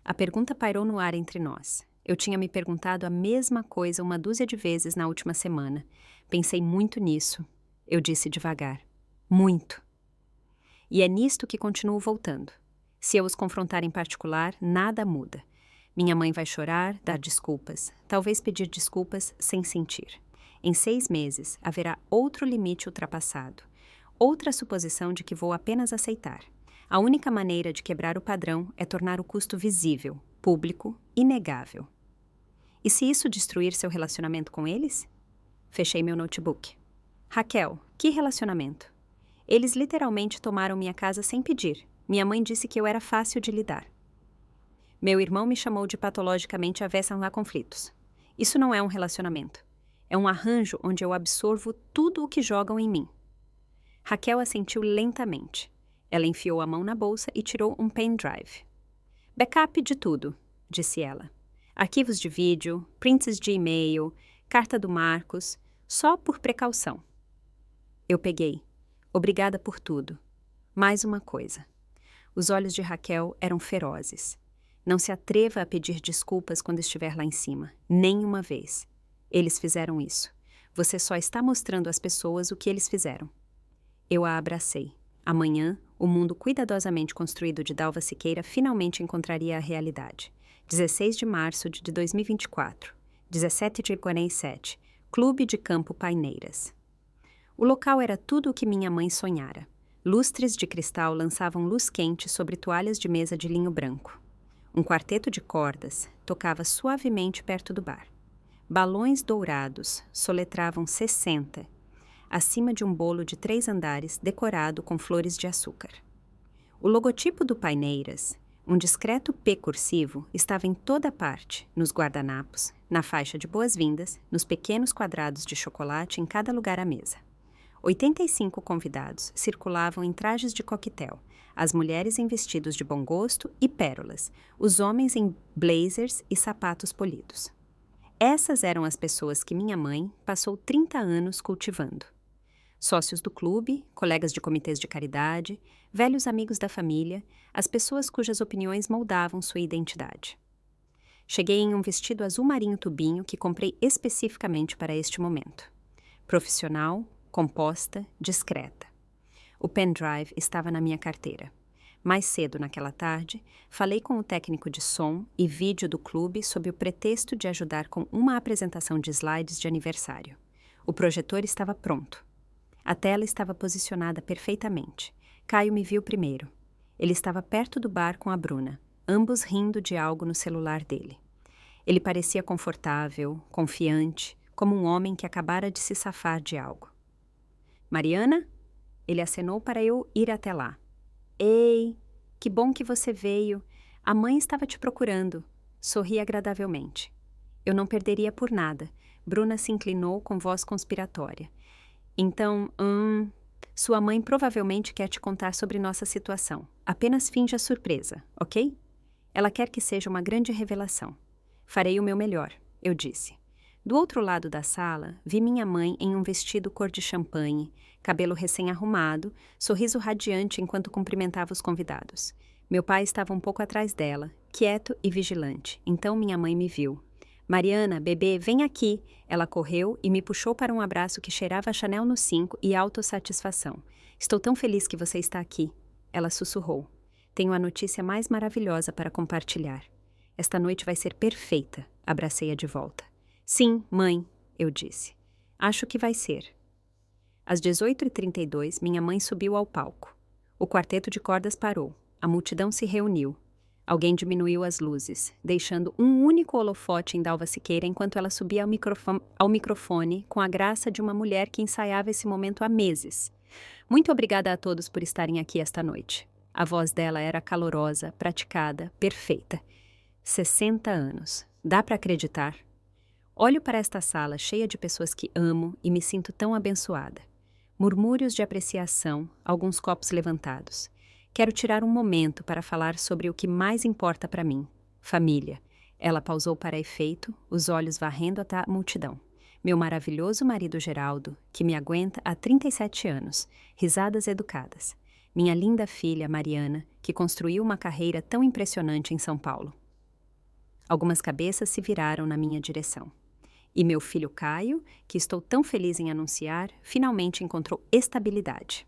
A pergunta pairou no ar entre nós. Eu tinha me perguntado a mesma coisa uma dúzia de vezes na última semana. Pensei muito nisso, eu disse devagar. Muito. E é nisto que continuo voltando. Se eu os confrontar em particular, nada muda. Minha mãe vai chorar, dar desculpas, talvez pedir desculpas sem sentir. Em 6 meses, haverá outro limite ultrapassado. Outra suposição de que vou apenas aceitar. A única maneira de quebrar o padrão é tornar o custo visível, público, inegável. E se isso destruir seu relacionamento com eles? Fechei meu notebook. Raquel, que relacionamento? Eles literalmente tomaram minha casa sem pedir. Minha mãe disse que eu era fácil de lidar. Meu irmão me chamou de patologicamente avessa a conflitos. Isso não é um relacionamento. É um arranjo onde eu absorvo tudo o que jogam em mim. Raquel assentiu lentamente. Ela enfiou a mão na bolsa e tirou um pendrive. Backup de tudo, disse ela. Arquivos de vídeo, prints de e-mail, carta do Marcos, só por precaução. Eu peguei. Obrigada por tudo. Mais uma coisa. Os olhos de Raquel eram ferozes. Não se atreva a pedir desculpas quando estiver lá em cima. Nem uma vez. Eles fizeram isso. Você só está mostrando às pessoas o que eles fizeram. Eu a abracei. Amanhã, o mundo cuidadosamente construído de Dalva Siqueira finalmente encontraria a realidade. 16 de março de 2024, 17h47, Clube de Campo Paineiras. O local era tudo o que minha mãe sonhara. Lustres de cristal lançavam luz quente sobre toalhas de mesa de linho branco. Um quarteto de cordas tocava suavemente perto do bar. Balões dourados soletravam 60, acima de um bolo de 3 andares decorado com flores de açúcar. O logotipo do Paineiras, um discreto P cursivo, estava em toda parte, nos guardanapos, na faixa de boas-vindas, nos pequenos quadrados de chocolate em cada lugar à mesa. 85 convidados circulavam em trajes de coquetel, as mulheres em vestidos de bom gosto e pérolas, os homens em blazers e sapatos polidos. Essas eram as pessoas que minha mãe passou 30 anos cultivando. Sócios do clube, colegas de comitês de caridade, velhos amigos da família, as pessoas cujas opiniões moldavam sua identidade. Cheguei em um vestido azul marinho tubinho que comprei especificamente para este momento. Profissional, composta, discreta. O pendrive estava na minha carteira. Mais cedo naquela tarde, falei com o técnico de som e vídeo do clube sob o pretexto de ajudar com uma apresentação de slides de aniversário. O projetor estava pronto. A tela estava posicionada perfeitamente. Caio me viu primeiro. Ele estava perto do bar com a Bruna, ambos rindo de algo no celular dele. Ele parecia confortável, confiante, como um homem que acabara de se safar de algo. Mariana? Ele acenou para eu ir até lá. Ei, que bom que você veio. A mãe estava te procurando. Sorri agradavelmente. Eu não perderia por nada. Bruna se inclinou com voz conspiratória. Então, sua mãe provavelmente quer te contar sobre nossa situação. Apenas finja surpresa, ok? Ela quer que seja uma grande revelação. Farei o meu melhor, eu disse. Do outro lado da sala, vi minha mãe em um vestido cor de champanhe, cabelo recém-arrumado, sorriso radiante enquanto cumprimentava os convidados. Meu pai estava um pouco atrás dela, quieto e vigilante, então minha mãe me viu. Mariana, bebê, vem aqui! Ela correu e me puxou para um abraço que cheirava a Chanel no 5 e autossatisfação. Estou tão feliz que você está aqui. Ela sussurrou. Tenho a notícia mais maravilhosa para compartilhar. Esta noite vai ser perfeita, abracei-a de volta. Sim, mãe, eu disse. Acho que vai ser. Às 18h32, minha mãe subiu ao palco. O quarteto de cordas parou. A multidão se reuniu. Alguém diminuiu as luzes, deixando um único holofote em Dalva Siqueira enquanto ela subia ao microfone com a graça de uma mulher que ensaiava esse momento há meses. Muito obrigada a todos por estarem aqui esta noite. A voz dela era calorosa, praticada, perfeita. 60 anos. Dá para acreditar? Olho para esta sala cheia de pessoas que amo e me sinto tão abençoada. Murmúrios de apreciação, alguns copos levantados. Quero tirar um momento para falar sobre o que mais importa para mim. Família. Ela pausou para efeito, os olhos varrendo até a multidão. Meu maravilhoso marido Geraldo, que me aguenta há 37 anos. Risadas educadas. Minha linda filha, Mariana, que construiu uma carreira tão impressionante em São Paulo. Algumas cabeças se viraram na minha direção. E meu filho Caio, que estou tão feliz em anunciar, finalmente encontrou estabilidade.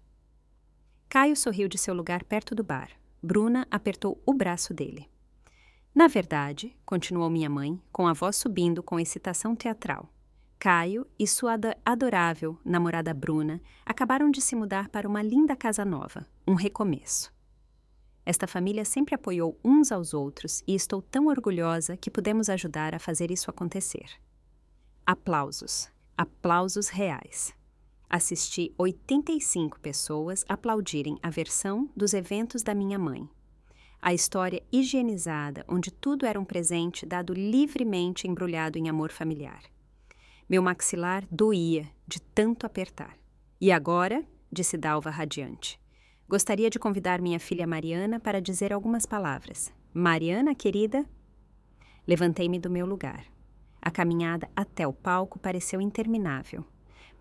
Caio sorriu de seu lugar perto do bar. Bruna apertou o braço dele. Na verdade, continuou minha mãe, com a voz subindo com excitação teatral, Caio e sua adorável namorada Bruna acabaram de se mudar para uma linda casa nova, um recomeço. Esta família sempre apoiou uns aos outros e estou tão orgulhosa que pudemos ajudar a fazer isso acontecer. Aplausos. Aplausos reais. Assisti 85 pessoas aplaudirem a versão dos eventos da minha mãe. A história higienizada, onde tudo era um presente dado livremente embrulhado em amor familiar. Meu maxilar doía de tanto apertar. E agora, disse Dalva radiante, gostaria de convidar minha filha Mariana para dizer algumas palavras. Mariana, querida? Levantei-me do meu lugar. A caminhada até o palco pareceu interminável.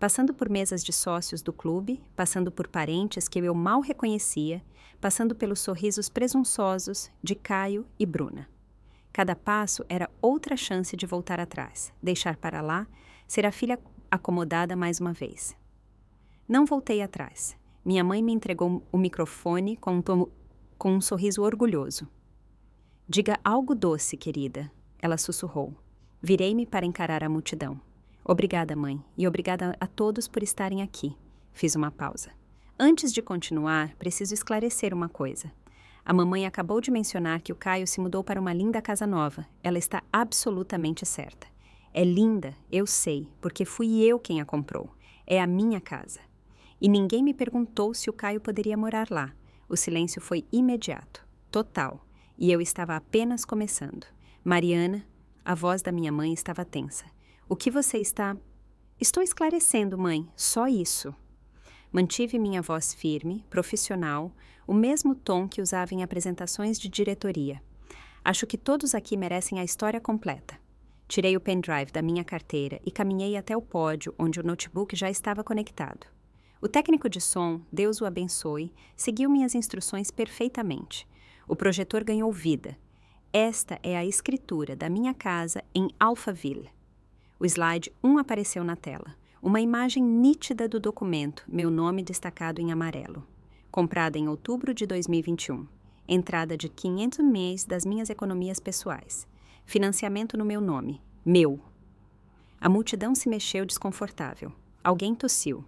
Passando por mesas de sócios do clube, passando por parentes que eu mal reconhecia, passando pelos sorrisos presunçosos de Caio e Bruna. Cada passo era outra chance de voltar atrás, deixar para lá, ser a filha acomodada mais uma vez. Não voltei atrás. Minha mãe me entregou o microfone com um sorriso orgulhoso. Diga algo doce, querida, ela sussurrou. Virei-me para encarar a multidão. Obrigada, mãe, e obrigada a todos por estarem aqui. Fiz uma pausa. Antes de continuar, preciso esclarecer uma coisa. A mamãe acabou de mencionar que o Caio se mudou para uma linda casa nova. Ela está absolutamente certa. É linda, eu sei, porque fui eu quem a comprou. É a minha casa. E ninguém me perguntou se o Caio poderia morar lá. O silêncio foi imediato, total, e eu estava apenas começando. Mariana, a voz da minha mãe estava tensa. O que você está... Estou esclarecendo, mãe, só isso. Mantive minha voz firme, profissional, o mesmo tom que usava em apresentações de diretoria. Acho que todos aqui merecem a história completa. Tirei o pendrive da minha carteira e caminhei até o pódio, onde o notebook já estava conectado. O técnico de som, Deus o abençoe, seguiu minhas instruções perfeitamente. O projetor ganhou vida. Esta é a escritura da minha casa em Alphaville. O slide 1 apareceu na tela. Uma imagem nítida do documento, meu nome destacado em amarelo. Comprada em outubro de 2021. Entrada de 500 mês das minhas economias pessoais. Financiamento no meu nome. Meu. A multidão se mexeu desconfortável. Alguém tossiu.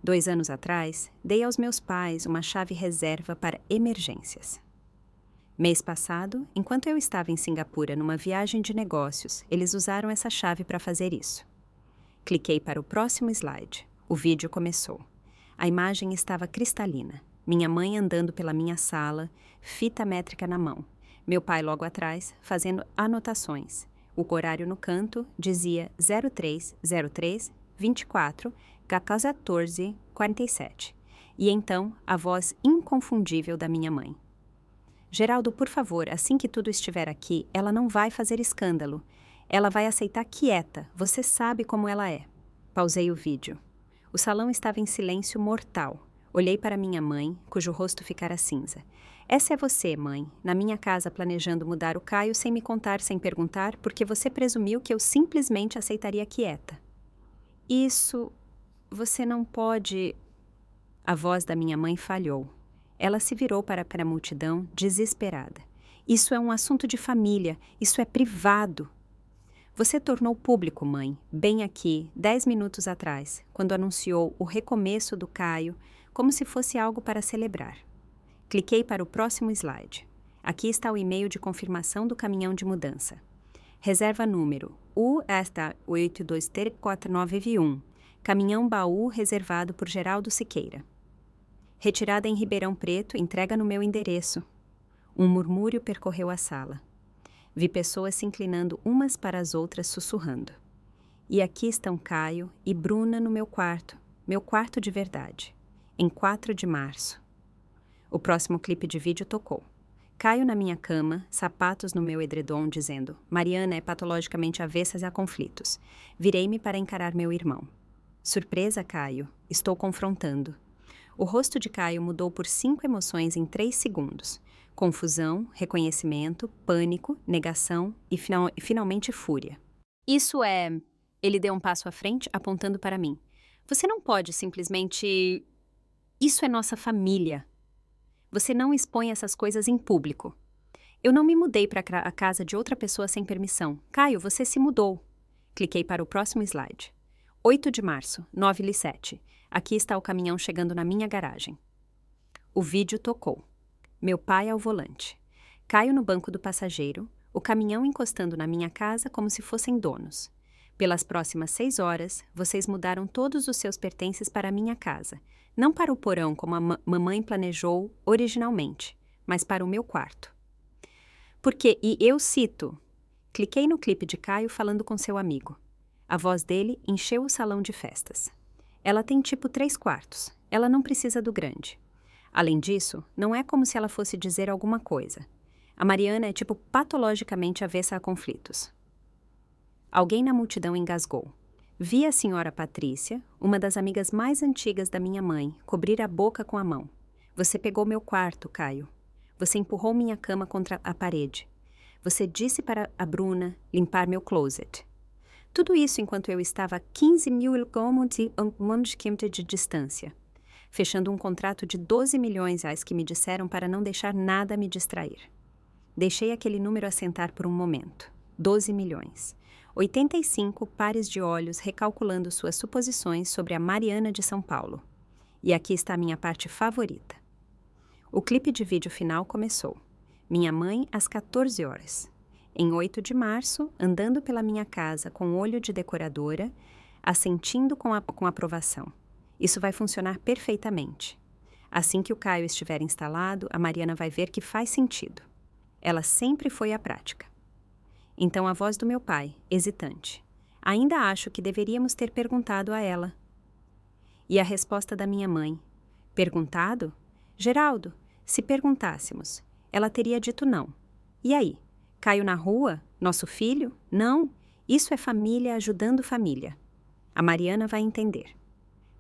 2 anos atrás, dei aos meus pais uma chave reserva para emergências. Mês passado, enquanto eu estava em Singapura numa viagem de negócios, eles usaram essa chave para fazer isso. Cliquei para o próximo slide. O vídeo começou. A imagem estava cristalina. Minha mãe andando pela minha sala, fita métrica na mão. Meu pai logo atrás, fazendo anotações. O horário no canto dizia 0303 24 14 47. E então, a voz inconfundível da minha mãe. Geraldo, por favor, assim que tudo estiver aqui, ela não vai fazer escândalo. Ela vai aceitar quieta, você sabe como ela é. Pausei o vídeo. O salão estava em silêncio mortal. Olhei para minha mãe, cujo rosto ficara cinza. Essa é você, mãe, na minha casa planejando mudar o Caio sem me contar, sem perguntar, porque você presumiu que eu simplesmente aceitaria quieta. Isso... você não pode... A voz da minha mãe falhou. Ela se virou para a multidão, desesperada. Isso é um assunto de família, isso é privado. Você tornou público, mãe, bem aqui, 10 minutos atrás, quando anunciou o recomeço do Caio, como se fosse algo para celebrar. Cliquei para o próximo slide. Aqui está o e-mail de confirmação do caminhão de mudança. Reserva número U823491. Caminhão baú reservado por Geraldo Siqueira. Retirada em Ribeirão Preto, entrega no meu endereço. Um murmúrio percorreu a sala. Vi pessoas se inclinando umas para as outras, sussurrando. E aqui estão Caio e Bruna no meu quarto de verdade, em 4 de março. O próximo clipe de vídeo tocou. Caio na minha cama, sapatos no meu edredom, dizendo: Mariana é patologicamente avessa a conflitos. Virei-me para encarar meu irmão. Surpresa, Caio. Estou confrontando. O rosto de Caio mudou por 5 emoções em 3 segundos. Confusão, reconhecimento, pânico, negação e finalmente fúria. Isso é... Ele deu um passo à frente, apontando para mim. Você não pode simplesmente... Isso é nossa família. Você não expõe essas coisas em público. Eu não me mudei para a casa de outra pessoa sem permissão. Caio, você se mudou. Cliquei para o próximo slide. 8 de março, 9h07. Aqui está o caminhão chegando na minha garagem. O vídeo tocou. Meu pai ao volante. Caio no banco do passageiro, o caminhão encostando na minha casa como se fossem donos. Pelas próximas 6 horas, vocês mudaram todos os seus pertences para a minha casa. Não para o porão como a mamãe planejou originalmente, mas para o meu quarto. Porque, e eu cito, cliquei no clipe de Caio falando com seu amigo. A voz dele encheu o salão de festas. Ela tem tipo 3 quartos. Ela não precisa do grande. Além disso, não é como se ela fosse dizer alguma coisa. A Mariana é tipo patologicamente avessa a conflitos. Alguém na multidão engasgou. Vi a senhora Patrícia, uma das amigas mais antigas da minha mãe, cobrir a boca com a mão. Você pegou meu quarto, Caio. Você empurrou minha cama contra a parede. Você disse para a Bruna limpar meu closet. Tudo isso enquanto eu estava a 15.000 km de distância, fechando um contrato de 12 milhões reais que me disseram para não deixar nada me distrair. Deixei aquele número assentar por um momento. 12 milhões. 85 pares de olhos recalculando suas suposições sobre a Mariana de São Paulo. E aqui está a minha parte favorita. O clipe de vídeo final começou. Minha mãe às 14 horas. Em 8 de março, andando pela minha casa com olho de decoradora, assentindo com aprovação. Isso vai funcionar perfeitamente. Assim que o Caio estiver instalado, a Mariana vai ver que faz sentido. Ela sempre foi à prática. Então a voz do meu pai, hesitante. Ainda acho que deveríamos ter perguntado a ela. E a resposta da minha mãe. Perguntado? Geraldo, se perguntássemos, ela teria dito não. E aí? Caio na rua? Nosso filho? Não. Isso é família ajudando família. A Mariana vai entender.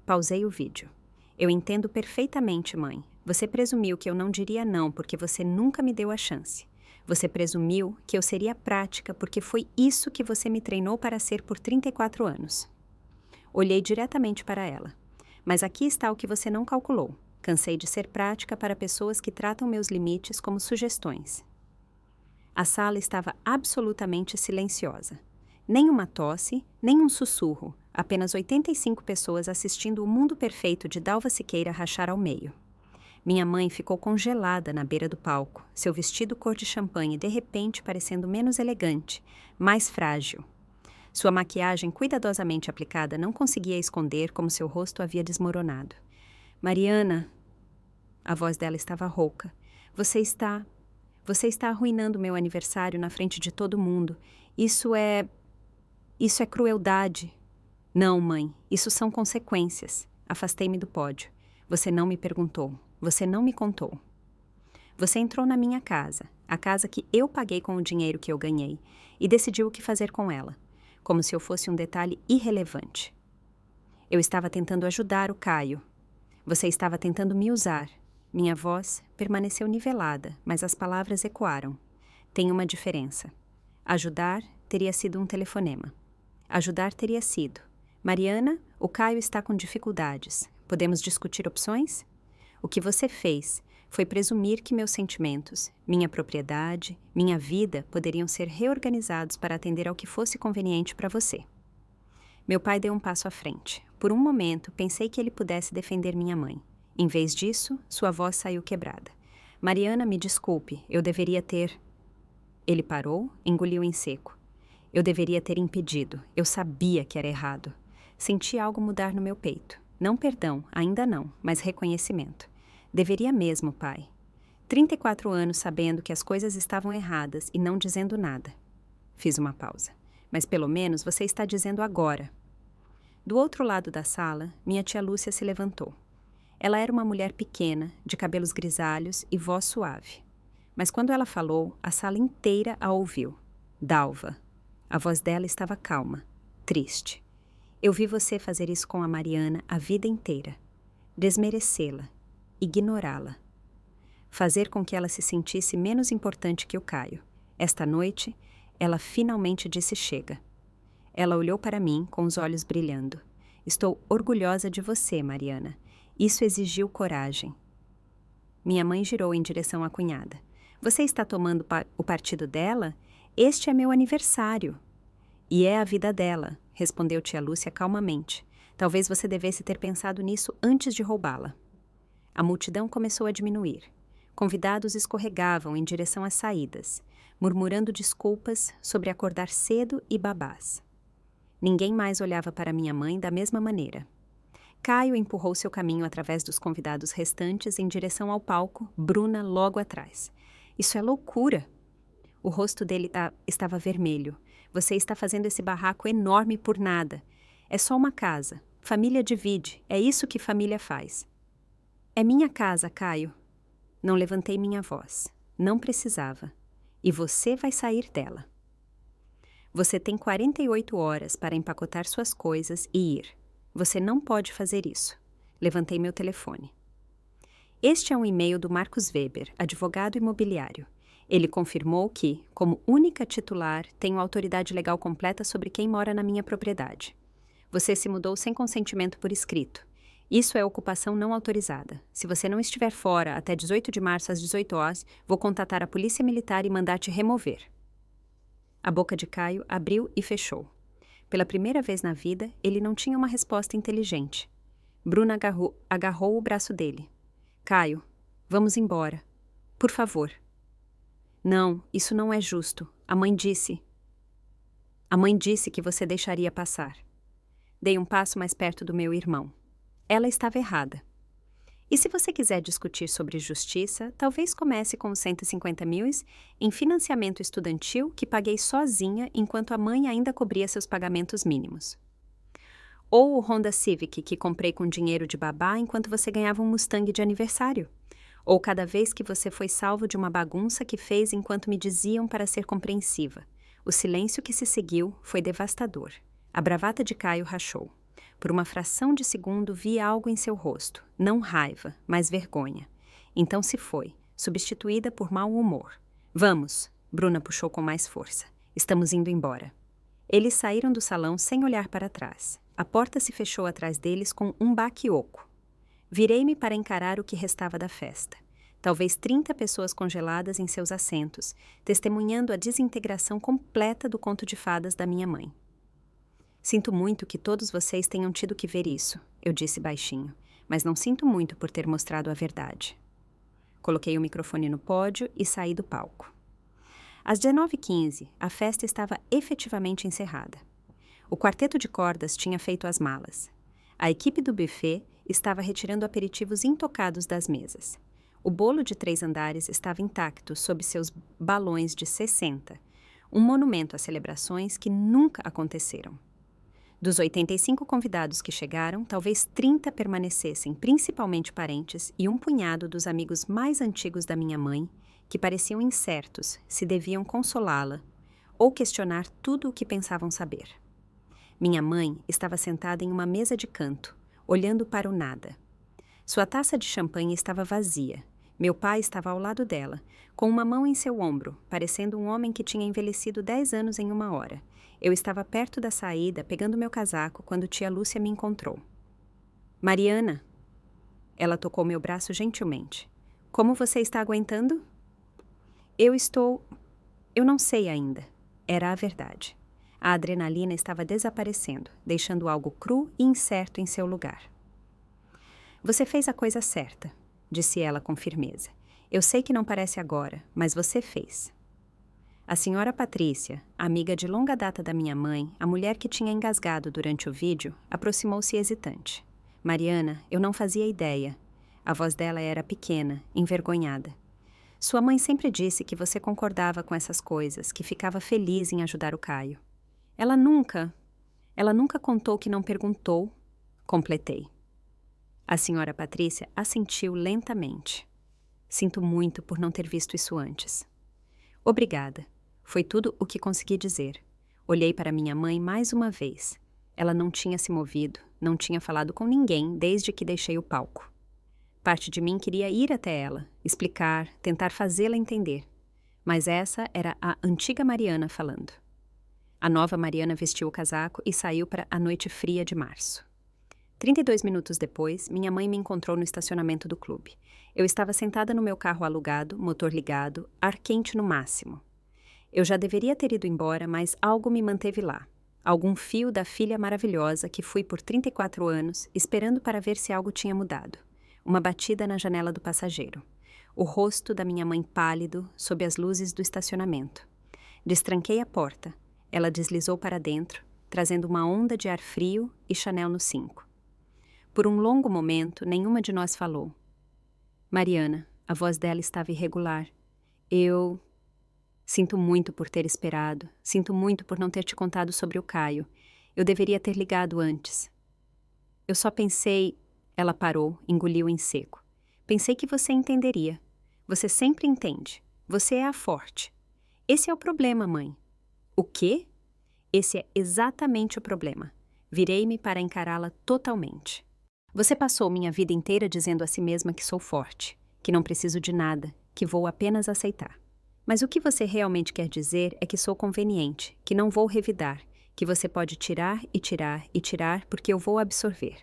Pausei o vídeo. Eu entendo perfeitamente, mãe. Você presumiu que eu não diria não porque você nunca me deu a chance. Você presumiu que eu seria prática porque foi isso que você me treinou para ser por 34 anos. Olhei diretamente para ela. Mas aqui está o que você não calculou. Cansei de ser prática para pessoas que tratam meus limites como sugestões. A sala estava absolutamente silenciosa. Nem uma tosse, nem um sussurro. Apenas 85 pessoas assistindo o mundo perfeito de Dalva Siqueira rachar ao meio. Minha mãe ficou congelada na beira do palco, seu vestido cor de champanhe de repente parecendo menos elegante, mais frágil. Sua maquiagem cuidadosamente aplicada não conseguia esconder como seu rosto havia desmoronado. Mariana, a voz dela estava rouca. Você está arruinando meu aniversário na frente de todo mundo. Isso é crueldade. Não, mãe, isso são consequências. Afastei-me do pódio. Você não me perguntou. Você não me contou. Você entrou na minha casa, a casa que eu paguei com o dinheiro que eu ganhei, e decidiu o que fazer com ela, como se eu fosse um detalhe irrelevante. Eu estava tentando ajudar o Caio. Você estava tentando me usar. Minha voz permaneceu nivelada, mas as palavras ecoaram. Tem uma diferença. Ajudar teria sido um telefonema. Ajudar teria sido: Mariana, o Caio está com dificuldades. Podemos discutir opções? O que você fez foi presumir que meus sentimentos, minha propriedade, minha vida poderiam ser reorganizados para atender ao que fosse conveniente para você. Meu pai deu um passo à frente. Por um momento, pensei que ele pudesse defender minha mãe. Em vez disso, sua voz saiu quebrada. Mariana, me desculpe, eu deveria ter... Ele parou, engoliu em seco. Eu deveria ter impedido. Eu sabia que era errado. Senti algo mudar no meu peito. Não perdão, ainda não, mas reconhecimento. Deveria mesmo, pai. 34 anos sabendo que as coisas estavam erradas e não dizendo nada. Fiz uma pausa. Mas pelo menos você está dizendo agora. Do outro lado da sala, minha tia Lúcia se levantou. Ela era uma mulher pequena, de cabelos grisalhos e voz suave. Mas quando ela falou, a sala inteira a ouviu. Dalva. A voz dela estava calma, triste. Eu vi você fazer isso com a Mariana a vida inteira. Desmerecê-la. Ignorá-la. fazer com que ela se sentisse menos importante que o Caio. Esta noite, ela finalmente disse chega. Ela olhou para mim com os olhos brilhando. Estou orgulhosa de você, Mariana. Isso exigiu coragem. Minha mãe girou em direção à cunhada. Você está tomando o partido dela? Este é meu aniversário. E é a vida dela, respondeu tia Lúcia calmamente. Talvez você devesse ter pensado nisso antes de roubá-la. A multidão começou a diminuir. Convidados escorregavam em direção às saídas, murmurando desculpas sobre acordar cedo e babás. Ninguém mais olhava para minha mãe da mesma maneira. Caio empurrou seu caminho através dos convidados restantes em direção ao palco, Bruna logo atrás. Isso é loucura! O rosto dele estava vermelho. Você está fazendo esse barraco enorme por nada. É só uma casa. Família divide. É isso que família faz. É minha casa, Caio. Não levantei minha voz. Não precisava. E você vai sair dela. Você tem 48 horas para empacotar suas coisas e ir. Você não pode fazer isso. Levantei meu telefone. Este é um e-mail do Marcos Weber, advogado imobiliário. Ele confirmou que, como única titular, tenho autoridade legal completa sobre quem mora na minha propriedade. Você se mudou sem consentimento por escrito. Isso é ocupação não autorizada. Se você não estiver fora até 18 de março às 18 horas, vou contatar a polícia militar e mandar te remover. A boca de Caio abriu e fechou. Pela primeira vez na vida, ele não tinha uma resposta inteligente. Bruna agarrou o braço dele. Caio, vamos embora. Por favor. Não, isso não é justo. A mãe disse que você deixaria passar. Dei um passo mais perto do meu irmão. Ela estava errada. E se você quiser discutir sobre justiça, talvez comece com os 150 mil em financiamento estudantil que paguei sozinha enquanto a mãe ainda cobria seus pagamentos mínimos. Ou o Honda Civic que comprei com dinheiro de babá enquanto você ganhava um Mustang de aniversário. Ou cada vez que você foi salvo de uma bagunça que fez enquanto me diziam para ser compreensiva. O silêncio que se seguiu foi devastador. A bravata de Caio rachou. Por uma fração de segundo vi algo em seu rosto, não raiva, mas vergonha. Então se foi, substituída por mau humor. Vamos, Bruna puxou com mais força. Estamos indo embora. Eles saíram do salão sem olhar para trás. A porta se fechou atrás deles com um baque oco. Virei-me para encarar o que restava da festa. Talvez 30 pessoas congeladas em seus assentos, testemunhando a desintegração completa do conto de fadas da minha mãe. Sinto muito que todos vocês tenham tido que ver isso, eu disse baixinho, mas não sinto muito por ter mostrado a verdade. Coloquei o microfone no pódio e saí do palco. Às 19h15, a festa estava efetivamente encerrada. O quarteto de cordas tinha feito as malas. A equipe do buffet estava retirando aperitivos intocados das mesas. O bolo de 3 andares estava intacto sob seus balões de 60, um monumento às celebrações que nunca aconteceram. Dos 85 convidados que chegaram, talvez 30 permanecessem, principalmente parentes, e um punhado dos amigos mais antigos da minha mãe, que pareciam incertos se deviam consolá-la ou questionar tudo o que pensavam saber. Minha mãe estava sentada em uma mesa de canto, olhando para o nada. Sua taça de champanhe estava vazia. Meu pai estava ao lado dela, com uma mão em seu ombro, parecendo um homem que tinha envelhecido 10 anos em 1 hora. Eu estava perto da saída, pegando meu casaco, quando tia Lúcia me encontrou. Mariana! Ela tocou meu braço gentilmente. Como você está aguentando? Eu não sei ainda. Era a verdade. A adrenalina estava desaparecendo, deixando algo cru e incerto em seu lugar. Você fez a coisa certa, disse ela com firmeza. Eu sei que não parece agora, mas você fez. A senhora Patrícia, amiga de longa data da minha mãe, a mulher que tinha engasgado durante o vídeo, aproximou-se hesitante. Mariana, eu não fazia ideia. A voz dela era pequena, envergonhada. Sua mãe sempre disse que você concordava com essas coisas, que ficava feliz em ajudar o Caio. Ela nunca contou que não perguntou, completei. A senhora Patrícia assentiu lentamente. Sinto muito por não ter visto isso antes. Obrigada. Foi tudo o que consegui dizer. Olhei para minha mãe mais uma vez. Ela não tinha se movido, não tinha falado com ninguém desde que deixei o palco. Parte de mim queria ir até ela, explicar, tentar fazê-la entender. Mas essa era a antiga Mariana falando. A nova Mariana vestiu o casaco e saiu para a noite fria de março. 32 minutos depois, minha mãe me encontrou no estacionamento do clube. Eu estava sentada no meu carro alugado, motor ligado, ar quente no máximo. Eu já deveria ter ido embora, mas algo me manteve lá. Algum fio da filha maravilhosa que fui por 34 anos, esperando para ver se algo tinha mudado. Uma batida na janela do passageiro. O rosto da minha mãe pálido, sob as luzes do estacionamento. Destranquei a porta. Ela deslizou para dentro, trazendo uma onda de ar frio e Chanel no 5. Por um longo momento, nenhuma de nós falou. Mariana, a voz dela estava irregular. Eu... Sinto muito por ter esperado. Sinto muito por não ter te contado sobre o Caio. Eu deveria ter ligado antes. Eu só pensei... Ela parou, engoliu em seco. Pensei que você entenderia. Você sempre entende. Você é a forte. Esse é o problema, mãe. O quê? Esse é exatamente o problema. Virei-me para encará-la totalmente. Você passou minha vida inteira dizendo a si mesma que sou forte, que não preciso de nada, que vou apenas aceitar. Mas o que você realmente quer dizer é que sou conveniente, que não vou revidar, que você pode tirar e tirar e tirar porque eu vou absorver.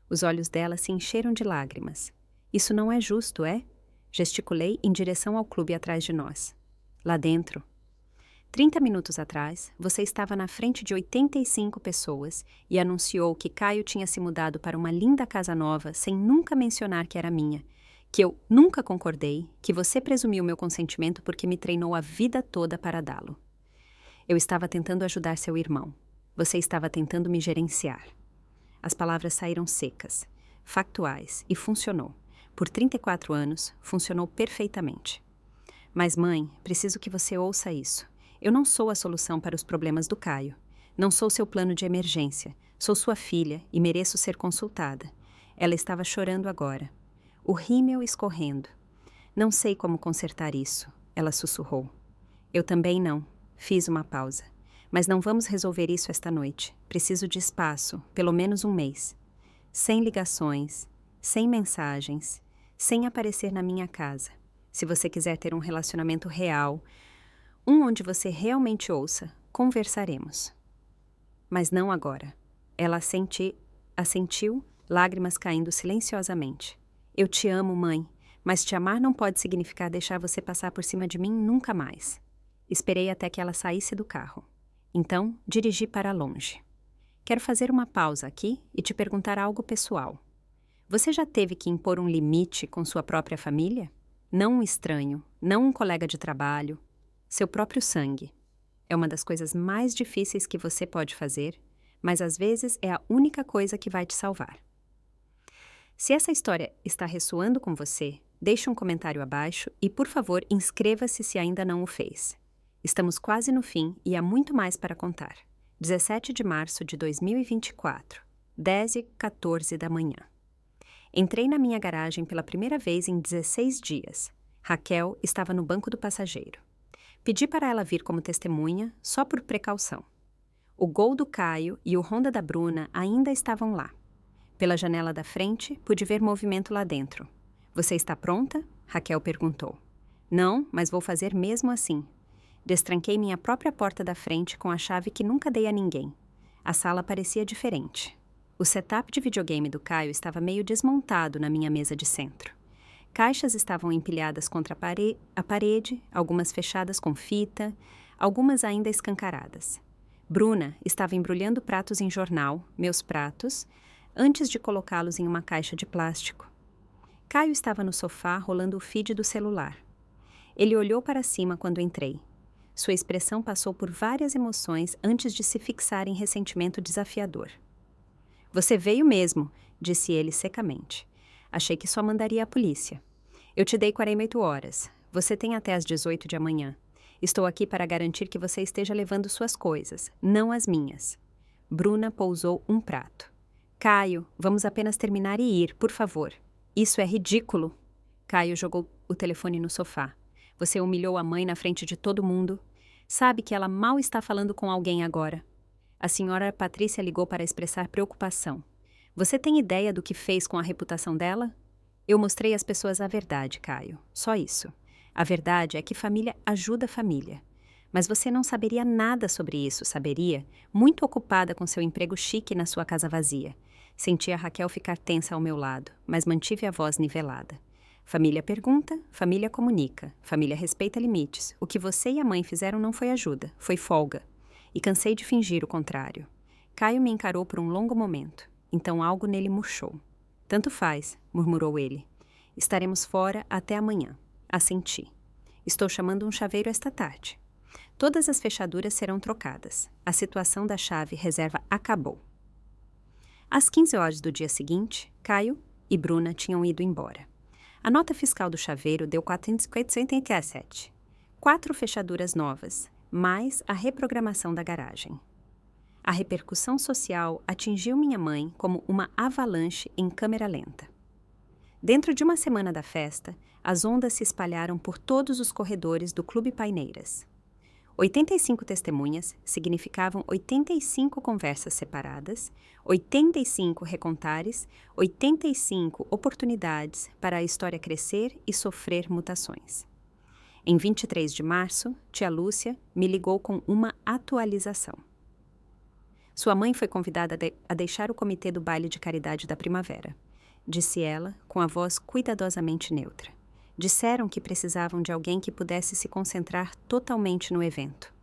Os olhos dela se encheram de lágrimas. Isso não é justo, é? Gesticulei em direção ao clube atrás de nós. Lá dentro. 30 minutos atrás, você estava na frente de 85 pessoas e anunciou que Caio tinha se mudado para uma linda casa nova sem nunca mencionar que era minha, que eu nunca concordei, que você presumiu meu consentimento porque me treinou a vida toda para dá-lo. Eu estava tentando ajudar seu irmão. Você estava tentando me gerenciar. As palavras saíram secas, factuais, e funcionou. Por 34 anos, funcionou perfeitamente. Mas, mãe, preciso que você ouça isso. Eu não sou a solução para os problemas do Caio. Não sou seu plano de emergência. Sou sua filha e mereço ser consultada. Ela estava chorando agora. O rímel escorrendo. Não sei como consertar isso, ela sussurrou. Eu também não. Fiz uma pausa. Mas não vamos resolver isso esta noite. Preciso de espaço, pelo menos um mês. Sem ligações, sem mensagens, sem aparecer na minha casa. Se você quiser ter um relacionamento real, onde você realmente ouça, conversaremos. Mas não agora. Ela assentiu, lágrimas caindo silenciosamente. Eu te amo, mãe, mas te amar não pode significar deixar você passar por cima de mim nunca mais. Esperei até que ela saísse do carro. Então, dirigi para longe. Quero fazer uma pausa aqui e te perguntar algo pessoal. Você já teve que impor um limite com sua própria família? Não um estranho, não um colega de trabalho, seu próprio sangue. É uma das coisas mais difíceis que você pode fazer, mas às vezes é a única coisa que vai te salvar. Se essa história está ressoando com você, deixe um comentário abaixo e, por favor, inscreva-se se ainda não o fez. Estamos quase no fim e há muito mais para contar. 17 de março de 2024, 10h14 da manhã. Entrei na minha garagem pela primeira vez em 16 dias. Raquel estava no banco do passageiro. Pedi para ela vir como testemunha, só por precaução. O Gol do Caio e o Honda da Bruna ainda estavam lá. Pela janela da frente, pude ver movimento lá dentro. Você está pronta? Raquel perguntou. Não, mas vou fazer mesmo assim. Destranquei minha própria porta da frente com a chave que nunca dei a ninguém. A sala parecia diferente. O setup de videogame do Caio estava meio desmontado na minha mesa de centro. Caixas estavam empilhadas contra a parede, algumas fechadas com fita, algumas ainda escancaradas. Bruna estava embrulhando pratos em jornal, meus pratos, antes de colocá-los em uma caixa de plástico. Caio estava no sofá rolando o feed do celular. Ele olhou para cima quando entrei. Sua expressão passou por várias emoções antes de se fixar em ressentimento desafiador. Você veio mesmo, disse ele secamente. Achei que só mandaria a polícia. Eu te dei 48 horas. Você tem até às 18 de amanhã. Estou aqui para garantir que você esteja levando suas coisas, não as minhas. Bruna pousou um prato. Caio, vamos apenas terminar e ir, por favor. Isso é ridículo. Caio jogou o telefone no sofá. Você humilhou a mãe na frente de todo mundo. Sabe que ela mal está falando com alguém agora. A senhora Patrícia ligou para expressar preocupação. Você tem ideia do que fez com a reputação dela? Eu mostrei às pessoas a verdade, Caio. Só isso. A verdade é que família ajuda família. Mas você não saberia nada sobre isso, saberia? Muito ocupada com seu emprego chique na sua casa vazia. Senti a Raquel ficar tensa ao meu lado, mas mantive a voz nivelada. Família pergunta, família comunica, família respeita limites. O que você e a mãe fizeram não foi ajuda, foi folga. E cansei de fingir o contrário. Caio me encarou por um longo momento. Então algo nele murchou. Tanto faz, murmurou ele. Estaremos fora até amanhã. Assenti. Estou chamando um chaveiro esta tarde. Todas as fechaduras serão trocadas. A situação da chave reserva acabou. Às 15 horas do dia seguinte, Caio e Bruna tinham ido embora. A nota fiscal do chaveiro deu 487. 4 fechaduras novas, mais a reprogramação da garagem. A repercussão social atingiu minha mãe como uma avalanche em câmera lenta. Dentro de uma semana da festa, as ondas se espalharam por todos os corredores do Clube Paineiras. 85 testemunhas significavam 85 conversas separadas, 85 recontares, 85 oportunidades para a história crescer e sofrer mutações. Em 23 de março, tia Lúcia me ligou com uma atualização. Sua mãe foi convidada a deixar o comitê do baile de caridade da primavera, disse ela com a voz cuidadosamente neutra. Disseram que precisavam de alguém que pudesse se concentrar totalmente no evento.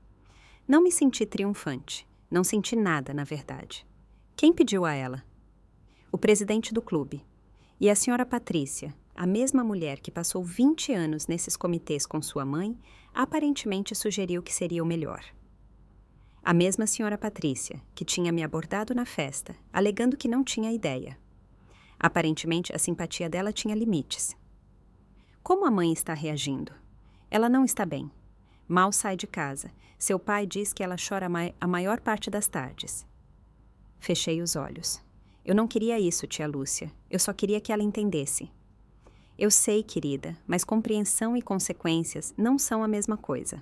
Não me senti triunfante. Não senti nada, na verdade. Quem pediu a ela? O presidente do clube. E a senhora Patrícia, a mesma mulher que passou 20 anos nesses comitês com sua mãe, aparentemente sugeriu que seria o melhor. A mesma senhora Patrícia, que tinha me abordado na festa, alegando que não tinha ideia. Aparentemente, a simpatia dela tinha limites. Como a mãe está reagindo? Ela não está bem. Mal sai de casa. Seu pai diz que ela chora a maior parte das tardes. Fechei os olhos. Eu não queria isso, tia Lúcia. Eu só queria que ela entendesse. Eu sei, querida, mas compreensão e consequências não são a mesma coisa.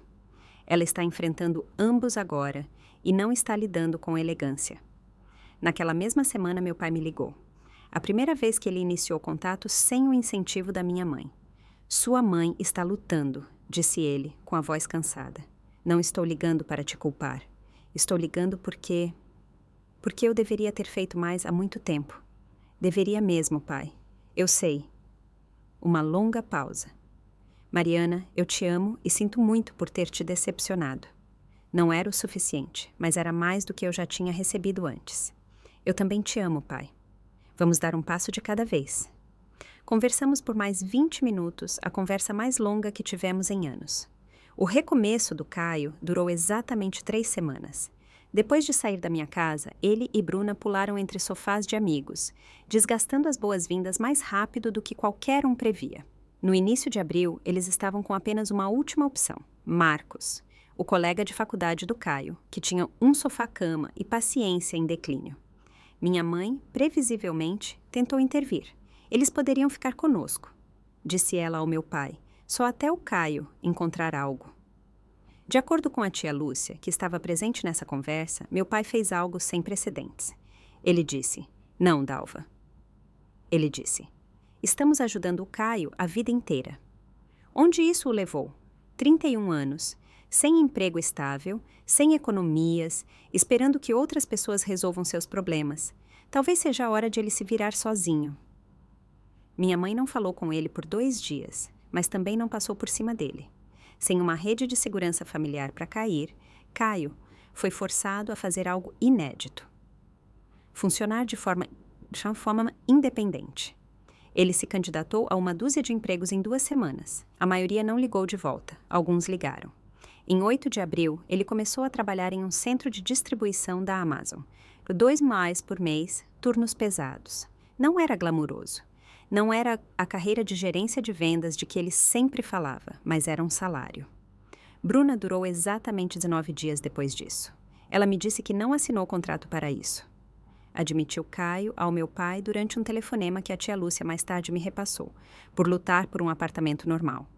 Ela está enfrentando ambos agora e não está lidando com elegância. Naquela mesma semana, meu pai me ligou. A primeira vez que ele iniciou contato sem o incentivo da minha mãe. Sua mãe está lutando, disse ele, com a voz cansada. Não estou ligando para te culpar. Estou ligando porque eu deveria ter feito mais há muito tempo. Deveria mesmo, pai. Eu sei. Uma longa pausa. Mariana, eu te amo e sinto muito por ter te decepcionado. Não era o suficiente, mas era mais do que eu já tinha recebido antes. Eu também te amo, pai. Vamos dar um passo de cada vez. Conversamos por mais 20 minutos, a conversa mais longa que tivemos em anos. O recomeço do Caio durou exatamente 3 semanas. Depois de sair da minha casa, ele e Bruna pularam entre sofás de amigos, desgastando as boas-vindas mais rápido do que qualquer um previa. No início de abril, eles estavam com apenas uma última opção, Marcos, o colega de faculdade do Caio, que tinha um sofá-cama e paciência em declínio. Minha mãe, previsivelmente, tentou intervir. Eles poderiam ficar conosco, disse ela ao meu pai, só até o Caio encontrar algo. De acordo com a tia Lúcia, que estava presente nessa conversa, meu pai fez algo sem precedentes. Ele disse, não, Dalva. Ele disse, estamos ajudando o Caio a vida inteira. Onde isso o levou? 31 anos, sem emprego estável, sem economias, esperando que outras pessoas resolvam seus problemas. Talvez seja a hora de ele se virar sozinho. Minha mãe não falou com ele por 2 dias, mas também não passou por cima dele. Sem uma rede de segurança familiar para cair, Caio foi forçado a fazer algo inédito. Funcionar de forma independente. Ele se candidatou a uma dúzia de empregos em 2 semanas. A maioria não ligou de volta, alguns ligaram. Em 8 de abril, ele começou a trabalhar em um centro de distribuição da Amazon. Por R$2.000 por mês, turnos pesados. Não era glamuroso. Não era a carreira de gerência de vendas de que ele sempre falava, mas era um salário. Bruna durou exatamente 19 dias depois disso. Ela me disse que não assinou o contrato para isso. Admitiu Caio ao meu pai durante um telefonema que a tia Lúcia mais tarde me repassou, por lutar por um apartamento normal.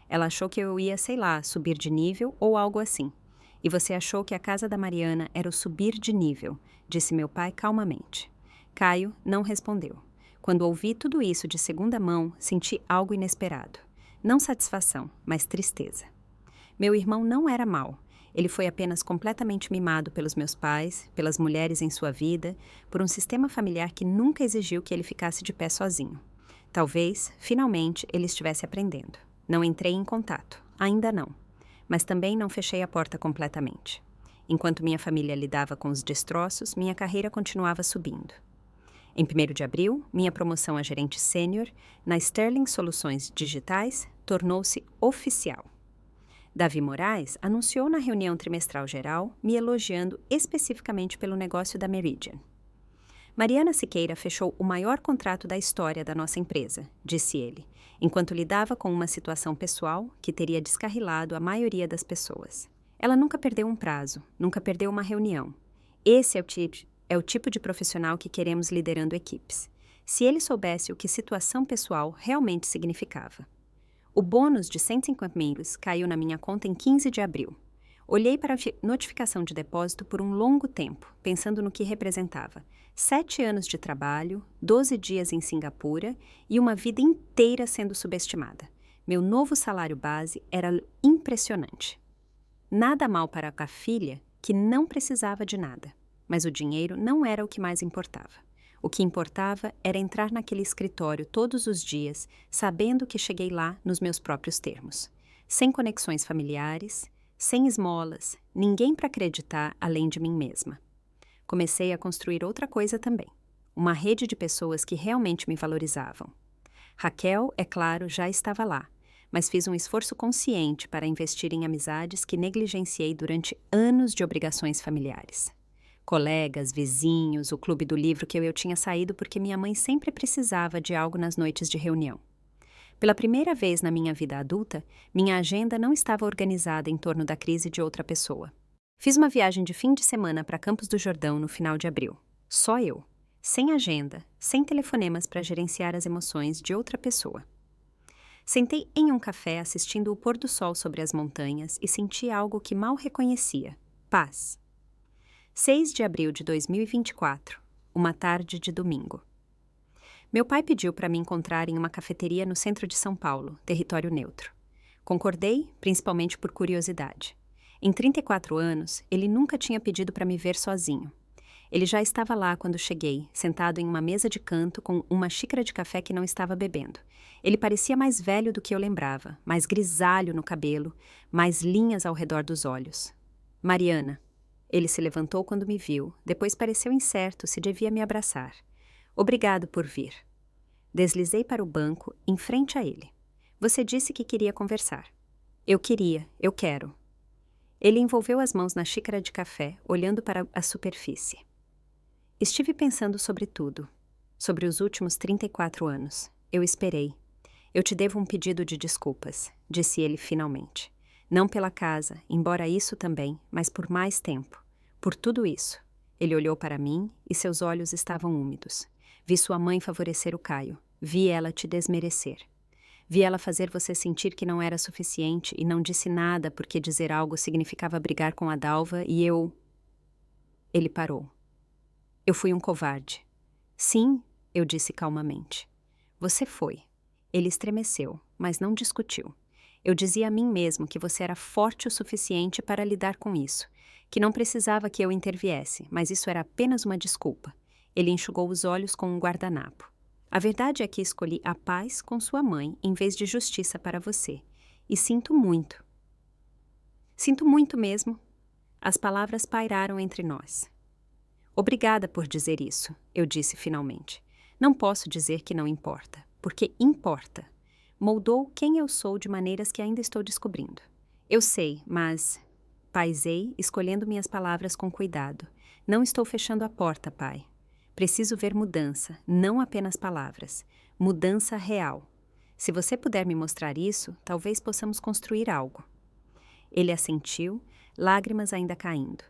Ela achou que eu ia, sei lá, subir de nível ou algo assim. E você achou que a casa da Mariana era o subir de nível, disse meu pai calmamente. Caio não respondeu. Quando ouvi tudo isso de segunda mão, senti algo inesperado. Não satisfação, mas tristeza. Meu irmão não era mau. Ele foi apenas completamente mimado pelos meus pais, pelas mulheres em sua vida, por um sistema familiar que nunca exigiu que ele ficasse de pé sozinho. Talvez, finalmente, ele estivesse aprendendo. Não entrei em contato, ainda não. Mas também não fechei a porta completamente. Enquanto minha família lidava com os destroços, minha carreira continuava subindo. Em 1º de abril, minha promoção a gerente sênior na Sterling Soluções Digitais tornou-se oficial. Davi Moraes anunciou na reunião trimestral geral, me elogiando especificamente pelo negócio da Meridian. Mariana Siqueira fechou o maior contrato da história da nossa empresa, disse ele, enquanto lidava com uma situação pessoal que teria descarrilado a maioria das pessoas. Ela nunca perdeu um prazo, nunca perdeu uma reunião. Esse é o tipo de profissional que queremos liderando equipes. Se ele soubesse o que situação pessoal realmente significava. O bônus de 150 mil caiu na minha conta em 15 de abril. Olhei para a notificação de depósito por um longo tempo, pensando no que representava. 7 anos de trabalho, 12 dias em Singapura e uma vida inteira sendo subestimada. Meu novo salário base era impressionante. Nada mal para a filha, que não precisava de nada. Mas o dinheiro não era o que mais importava. O que importava era entrar naquele escritório todos os dias, sabendo que cheguei lá nos meus próprios termos. Sem conexões familiares, sem esmolas, ninguém para acreditar além de mim mesma. Comecei a construir outra coisa também. Uma rede de pessoas que realmente me valorizavam. Raquel, é claro, já estava lá, mas fiz um esforço consciente para investir em amizades que negligenciei durante anos de obrigações familiares. Colegas, vizinhos, o clube do livro que eu tinha saído porque minha mãe sempre precisava de algo nas noites de reunião. Pela primeira vez na minha vida adulta, minha agenda não estava organizada em torno da crise de outra pessoa. Fiz uma viagem de fim de semana para Campos do Jordão no final de abril. Só eu. Sem agenda, sem telefonemas para gerenciar as emoções de outra pessoa. Sentei em um café assistindo o pôr do sol sobre as montanhas e senti algo que mal reconhecia: paz. 6 de abril de 2024, uma tarde de domingo. Meu pai pediu para me encontrar em uma cafeteria no centro de São Paulo, território neutro. Concordei, principalmente por curiosidade. Em 34 anos, ele nunca tinha pedido para me ver sozinho. Ele já estava lá quando cheguei, sentado em uma mesa de canto com uma xícara de café que não estava bebendo. Ele parecia mais velho do que eu lembrava, mais grisalho no cabelo, mais linhas ao redor dos olhos. Mariana. Ele se levantou quando me viu, depois pareceu incerto se devia me abraçar. Obrigado por vir. Deslizei para o banco, em frente a ele. Você disse que queria conversar. Eu quero. Ele envolveu as mãos na xícara de café, olhando para a superfície. Estive pensando sobre tudo, sobre os últimos 34 anos. Eu esperei. Eu te devo um pedido de desculpas, disse ele finalmente. Não pela casa, embora isso também, mas por mais tempo. Por tudo isso. Ele olhou para mim e seus olhos estavam úmidos. Vi sua mãe favorecer o Caio. Vi ela te desmerecer. Vi ela fazer você sentir que não era suficiente e não disse nada porque dizer algo significava brigar com a Dalva e eu... Ele parou. Eu fui um covarde. Sim, eu disse calmamente. Você foi. Ele estremeceu, mas não discutiu. Eu dizia a mim mesmo que você era forte o suficiente para lidar com isso, que não precisava que eu interviesse, mas isso era apenas uma desculpa. Ele enxugou os olhos com um guardanapo. A verdade é que escolhi a paz com sua mãe em vez de justiça para você. E sinto muito. Sinto muito mesmo. As palavras pairaram entre nós. Obrigada por dizer isso, eu disse finalmente. Não posso dizer que não importa, porque importa. Moldou quem eu sou de maneiras que ainda estou descobrindo. Eu sei, mas... Paisei, escolhendo minhas palavras com cuidado. Não estou fechando a porta, pai. Preciso ver mudança, não apenas palavras. Mudança real. Se você puder me mostrar isso, talvez possamos construir algo. Ele assentiu, lágrimas ainda caindo.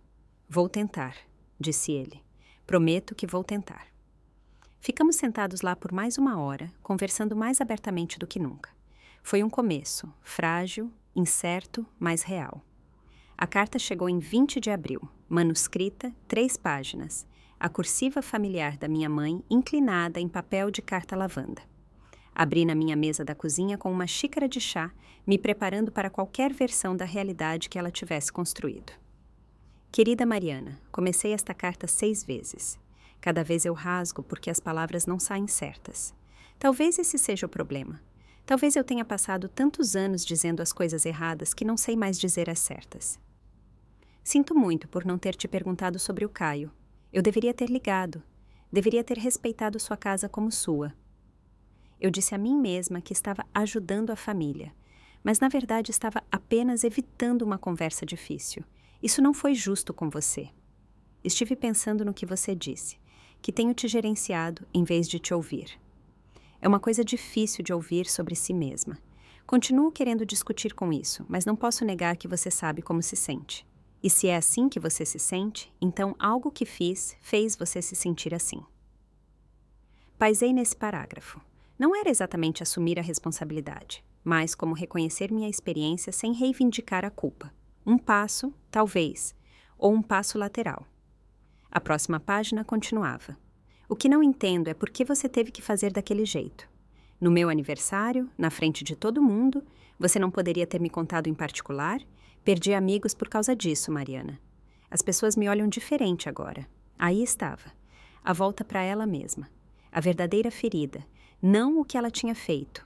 Vou tentar, disse ele. Prometo que vou tentar. Ficamos sentados lá por mais 1 hora, conversando mais abertamente do que nunca. Foi um começo, frágil, incerto, mas real. A carta chegou em 20 de abril, manuscrita, 3 páginas. A cursiva familiar da minha mãe inclinada em papel de carta lavanda. Abri na minha mesa da cozinha com uma xícara de chá, me preparando para qualquer versão da realidade que ela tivesse construído. Querida Mariana, comecei esta carta 6 vezes. Cada vez eu rasgo porque as palavras não saem certas. Talvez esse seja o problema. Talvez eu tenha passado tantos anos dizendo as coisas erradas que não sei mais dizer as certas. Sinto muito por não ter te perguntado sobre o Caio. Eu deveria ter ligado. Deveria ter respeitado sua casa como sua. Eu disse a mim mesma que estava ajudando a família, mas na verdade estava apenas evitando uma conversa difícil. Isso não foi justo com você. Estive pensando no que você disse, que tenho te gerenciado em vez de te ouvir. É uma coisa difícil de ouvir sobre si mesma. Continuo querendo discutir com isso, mas não posso negar que você sabe como se sente. E se é assim que você se sente, então algo que fiz fez você se sentir assim. Paisei nesse parágrafo. Não era exatamente assumir a responsabilidade, mas como reconhecer minha experiência sem reivindicar a culpa. Um passo, talvez, ou um passo lateral. A próxima página continuava. O que não entendo é por que você teve que fazer daquele jeito. No meu aniversário, na frente de todo mundo, você não poderia ter me contado em particular? Perdi amigos por causa disso, Mariana. As pessoas me olham diferente agora. Aí estava. A volta para ela mesma. A verdadeira ferida. Não o que ela tinha feito,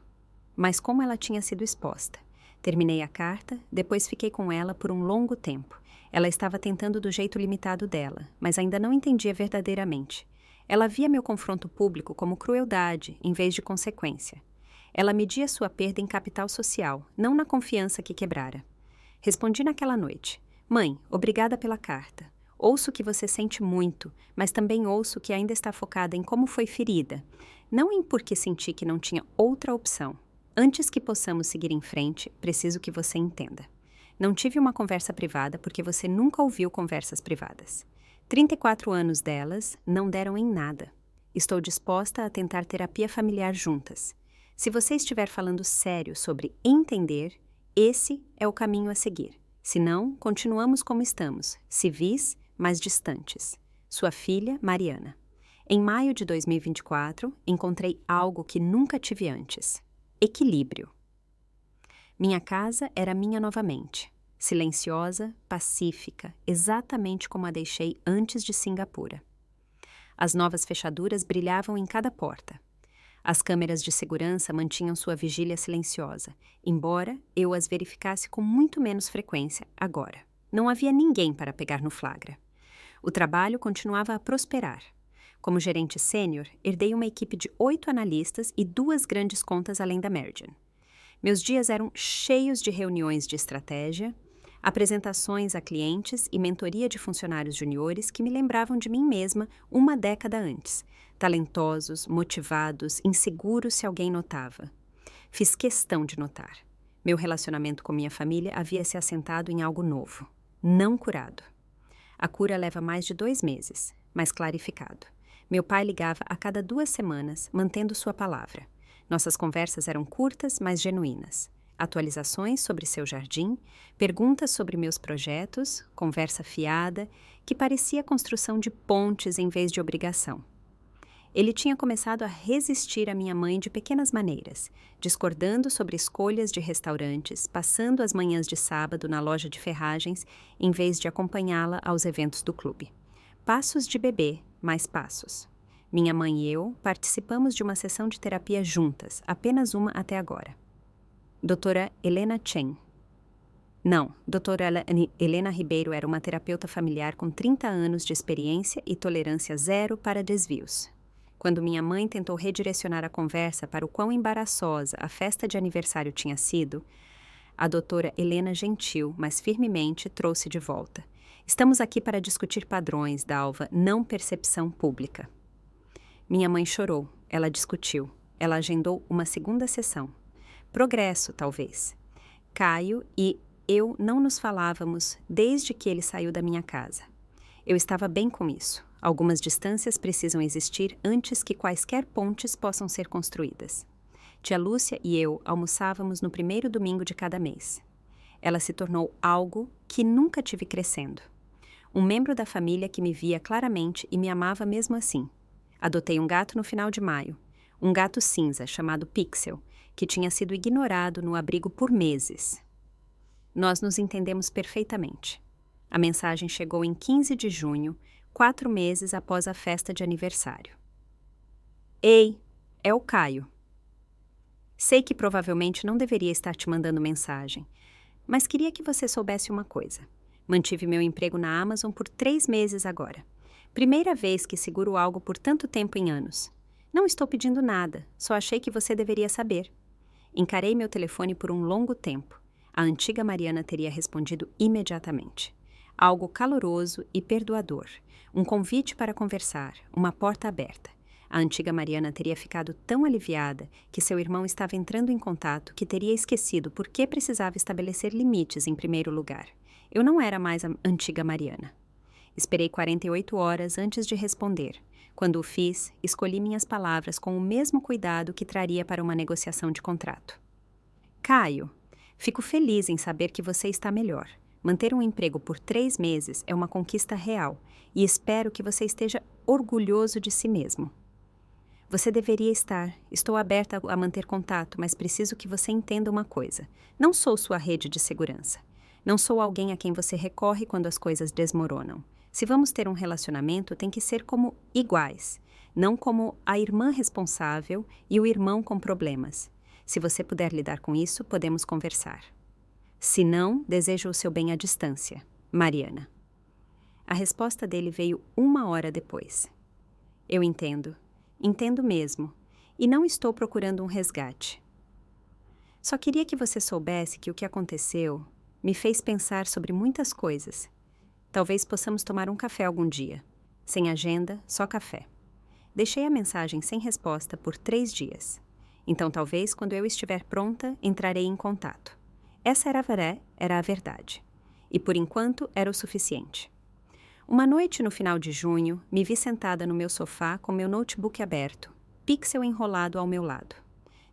mas como ela tinha sido exposta. Terminei a carta, depois fiquei com ela por um longo tempo. Ela estava tentando do jeito limitado dela, mas ainda não entendia verdadeiramente. Ela via meu confronto público como crueldade, em vez de consequência. Ela media sua perda em capital social, não na confiança que quebrara. Respondi naquela noite. Mãe, obrigada pela carta. Ouço que você sente muito, mas também ouço que ainda está focada em como foi ferida, não em por que senti que não tinha outra opção. Antes que possamos seguir em frente, preciso que você entenda. Não tive uma conversa privada porque você nunca ouviu conversas privadas. 34 anos delas não deram em nada. Estou disposta a tentar terapia familiar juntas. Se você estiver falando sério sobre entender, esse é o caminho a seguir. Se não, continuamos como estamos, civis, mas distantes. Sua filha, Mariana. Em maio de 2024, encontrei algo que nunca tive antes. Equilíbrio. Minha casa era minha novamente. Silenciosa, pacífica, exatamente como a deixei antes de Singapura. As novas fechaduras brilhavam em cada porta. As câmeras de segurança mantinham sua vigília silenciosa, embora eu as verificasse com muito menos frequência agora. Não havia ninguém para pegar no flagra. O trabalho continuava a prosperar. Como gerente sênior, herdei uma equipe de 8 analistas e 2 grandes contas além da Meridian. Meus dias eram cheios de reuniões de estratégia, apresentações a clientes e mentoria de funcionários juniores que me lembravam de mim mesma uma década antes, talentosos, motivados, inseguros se alguém notava. Fiz questão de notar. Meu relacionamento com minha família havia se assentado em algo novo, não curado. A cura leva mais de 2 meses, mas clarificado. Meu pai ligava a cada 2 semanas, mantendo sua palavra. Nossas conversas eram curtas, mas genuínas. Atualizações sobre seu jardim, perguntas sobre meus projetos, conversa fiada, que parecia construção de pontes em vez de obrigação. Ele tinha começado a resistir à minha mãe de pequenas maneiras, discordando sobre escolhas de restaurantes, passando as manhãs de sábado na loja de ferragens, em vez de acompanhá-la aos eventos do clube. Passos de bebê, mais passos. Minha mãe e eu participamos de uma sessão de terapia juntas, apenas uma até agora. Doutora Helena Chen. Não, doutora Helena Ribeiro era uma terapeuta familiar com 30 anos de experiência e tolerância zero para desvios. Quando minha mãe tentou redirecionar a conversa para o quão embaraçosa a festa de aniversário tinha sido, a doutora Helena gentil, mas firmemente, trouxe de volta. Estamos aqui para discutir padrões, Dalva, não percepção pública. Minha mãe chorou, ela discutiu, ela agendou uma segunda sessão. Progresso, talvez. Caio e eu não nos falávamos desde que ele saiu da minha casa. Eu estava bem com isso. Algumas distâncias precisam existir antes que quaisquer pontes possam ser construídas. Tia Lúcia e eu almoçávamos no primeiro domingo de cada mês. Ela se tornou algo que nunca tive crescendo. Um membro da família que me via claramente e me amava mesmo assim. Adotei um gato no final de maio. Um gato cinza chamado Pixel, que tinha sido ignorado no abrigo por meses. Nós nos entendemos perfeitamente. A mensagem chegou em 15 de junho, 4 meses após a festa de aniversário. Ei, é o Caio. Sei que provavelmente não deveria estar te mandando mensagem, mas queria que você soubesse uma coisa. Mantive meu emprego na Amazon por 3 meses agora. Primeira vez que seguro algo por tanto tempo em anos. Não estou pedindo nada, só achei que você deveria saber. Encarei meu telefone por um longo tempo. A antiga Mariana teria respondido imediatamente. Algo caloroso e perdoador. Um convite para conversar, uma porta aberta. A antiga Mariana teria ficado tão aliviada que seu irmão estava entrando em contato que teria esquecido por que precisava estabelecer limites em primeiro lugar. Eu não era mais a antiga Mariana. Esperei 48 horas antes de responder. Quando o fiz, escolhi minhas palavras com o mesmo cuidado que traria para uma negociação de contrato. Caio, fico feliz em saber que você está melhor. Manter um emprego por 3 meses é uma conquista real e espero que você esteja orgulhoso de si mesmo. Você deveria estar. Estou aberta a manter contato, mas preciso que você entenda uma coisa. Não sou sua rede de segurança. Não sou alguém a quem você recorre quando as coisas desmoronam. Se vamos ter um relacionamento, tem que ser como iguais, não como a irmã responsável e o irmão com problemas. Se você puder lidar com isso, podemos conversar. Se não, desejo o seu bem à distância. Mariana. A resposta dele veio 1 hora depois. Eu entendo. Entendo mesmo. E não estou procurando um resgate. Só queria que você soubesse que o que aconteceu me fez pensar sobre muitas coisas. Talvez possamos tomar um café algum dia. Sem agenda, só café. Deixei a mensagem sem resposta por 3 dias. Então talvez, quando eu estiver pronta, entrarei em contato. Essa era a verdade. E por enquanto era o suficiente. Uma noite no final de junho, me vi sentada no meu sofá com meu notebook aberto, Pixel enrolado ao meu lado.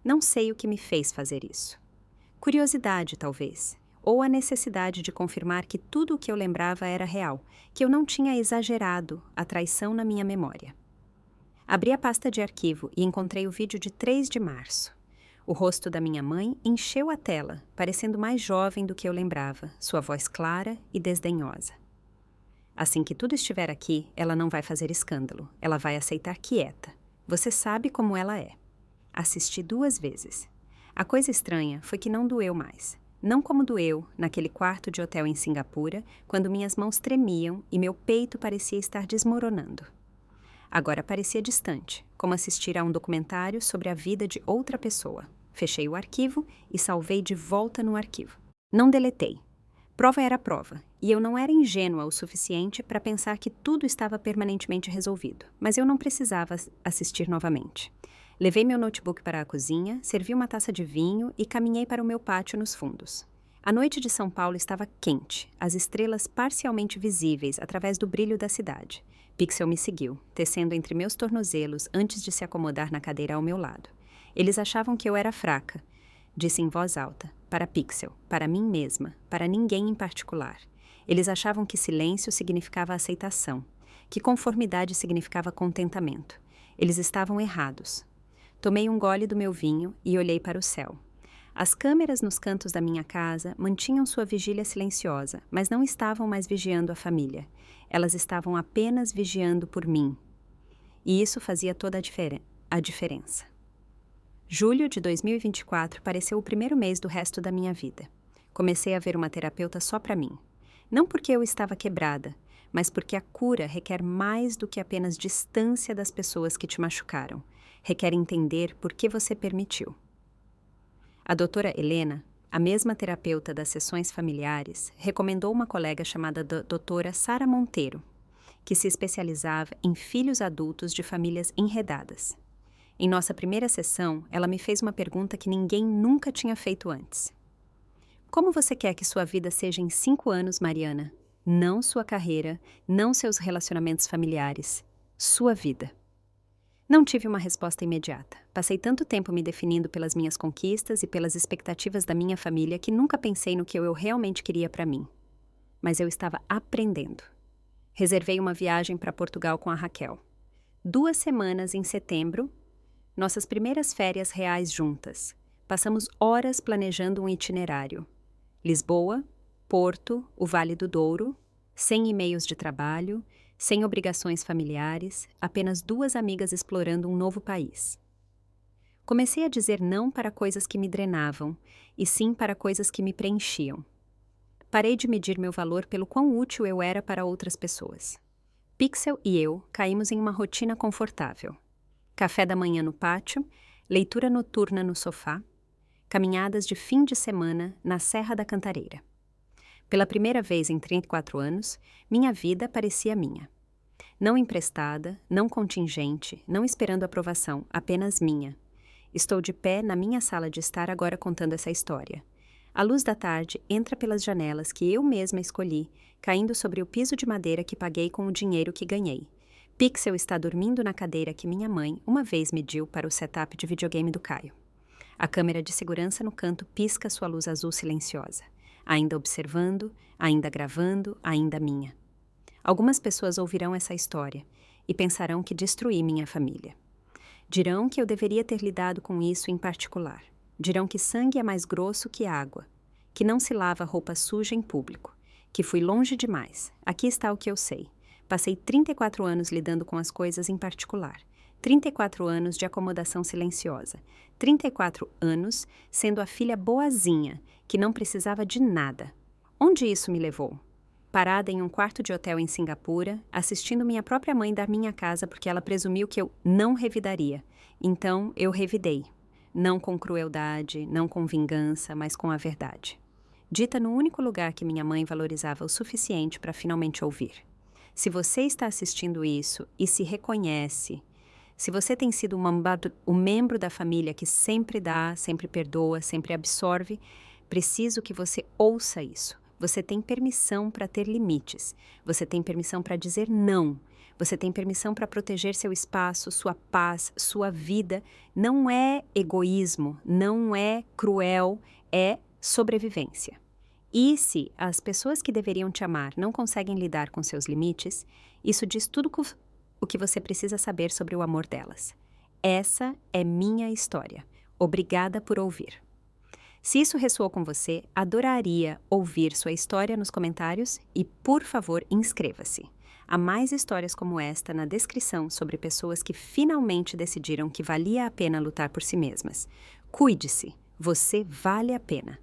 Não sei o que me fez fazer isso. Curiosidade, talvez. Ou a necessidade de confirmar que tudo o que eu lembrava era real, que eu não tinha exagerado a traição na minha memória. Abri a pasta de arquivo e encontrei o vídeo de 3 de março. O rosto da minha mãe encheu a tela, parecendo mais jovem do que eu lembrava, sua voz clara e desdenhosa. Assim que tudo estiver aqui, ela não vai fazer escândalo, ela vai aceitar quieta. Você sabe como ela é. Assisti 2 vezes. A coisa estranha foi que não doeu mais. Não como doeu naquele quarto de hotel em Singapura, quando minhas mãos tremiam e meu peito parecia estar desmoronando. Agora parecia distante, como assistir a um documentário sobre a vida de outra pessoa. Fechei o arquivo e salvei de volta no arquivo. Não deletei. Prova era prova, e eu não era ingênua o suficiente para pensar que tudo estava permanentemente resolvido, mas eu não precisava assistir novamente. Levei meu notebook para a cozinha, servi uma taça de vinho e caminhei para o meu pátio nos fundos. A noite de São Paulo estava quente, as estrelas parcialmente visíveis através do brilho da cidade. Pixel me seguiu, tecendo entre meus tornozelos antes de se acomodar na cadeira ao meu lado. Eles achavam que eu era fraca. Disse em voz alta, para Pixel, para mim mesma, para ninguém em particular. Eles achavam que silêncio significava aceitação, que conformidade significava contentamento. Eles estavam errados. Tomei um gole do meu vinho e olhei para o céu. As câmeras nos cantos da minha casa mantinham sua vigília silenciosa, mas não estavam mais vigiando a família. Elas estavam apenas vigiando por mim. E isso fazia toda a diferença. Julho de 2024 pareceu o primeiro mês do resto da minha vida. Comecei a ver uma terapeuta só para mim. Não porque eu estava quebrada, mas porque a cura requer mais do que apenas distância das pessoas que te machucaram. Requer entender por que você permitiu. A doutora Helena, a mesma terapeuta das sessões familiares, recomendou uma colega chamada doutora Sara Monteiro, que se especializava em filhos adultos de famílias enredadas. Em nossa primeira sessão, ela me fez uma pergunta que ninguém nunca tinha feito antes. Como você quer que sua vida seja em 5 anos, Mariana? Não sua carreira, não seus relacionamentos familiares. Sua vida. Não tive uma resposta imediata. Passei tanto tempo me definindo pelas minhas conquistas e pelas expectativas da minha família que nunca pensei no que eu realmente queria para mim. Mas eu estava aprendendo. Reservei uma viagem para Portugal com a Raquel. 2 semanas em setembro, nossas primeiras férias reais juntas. Passamos horas planejando um itinerário. Lisboa, Porto, o Vale do Douro, sem e-mails de trabalho, sem obrigações familiares, apenas 2 amigas explorando um novo país. Comecei a dizer não para coisas que me drenavam e sim para coisas que me preenchiam. Parei de medir meu valor pelo quão útil eu era para outras pessoas. Pixel e eu caímos em uma rotina confortável. Café da manhã no pátio, leitura noturna no sofá, caminhadas de fim de semana na Serra da Cantareira. Pela primeira vez em 34 anos, minha vida parecia minha. Não emprestada, não contingente, não esperando aprovação, apenas minha. Estou de pé na minha sala de estar agora contando essa história. A luz da tarde entra pelas janelas que eu mesma escolhi, caindo sobre o piso de madeira que paguei com o dinheiro que ganhei. Pixel está dormindo na cadeira que minha mãe uma vez mediu para o setup de videogame do Caio. A câmera de segurança no canto pisca sua luz azul silenciosa. Ainda observando, ainda gravando, ainda minha. Algumas pessoas ouvirão essa história e pensarão que destruí minha família. Dirão que eu deveria ter lidado com isso em particular. Dirão que sangue é mais grosso que água, que não se lava roupa suja em público, que fui longe demais. Aqui está o que eu sei. Passei 34 anos lidando com as coisas em particular. 34 anos de acomodação silenciosa. 34 anos sendo a filha boazinha, que não precisava de nada. Onde isso me levou? Parada em um quarto de hotel em Singapura, assistindo minha própria mãe dar minha casa porque ela presumiu que eu não revidaria. Então, eu revidei. Não com crueldade, não com vingança, mas com a verdade. Dita no único lugar que minha mãe valorizava o suficiente para finalmente ouvir. Se você está assistindo isso e se reconhece, se você tem sido o membro da família que sempre dá, sempre perdoa, sempre absorve, preciso que você ouça isso. Você tem permissão para ter limites. Você tem permissão para dizer não. Você tem permissão para proteger seu espaço, sua paz, sua vida. Não é egoísmo, não é cruel, é sobrevivência. E se as pessoas que deveriam te amar não conseguem lidar com seus limites, isso diz tudo o que você precisa saber sobre o amor delas. Essa é minha história. Obrigada por ouvir. Se isso ressoou com você, adoraria ouvir sua história nos comentários e, por favor, inscreva-se. Há mais histórias como esta na descrição sobre pessoas que finalmente decidiram que valia a pena lutar por si mesmas. Cuide-se, você vale a pena.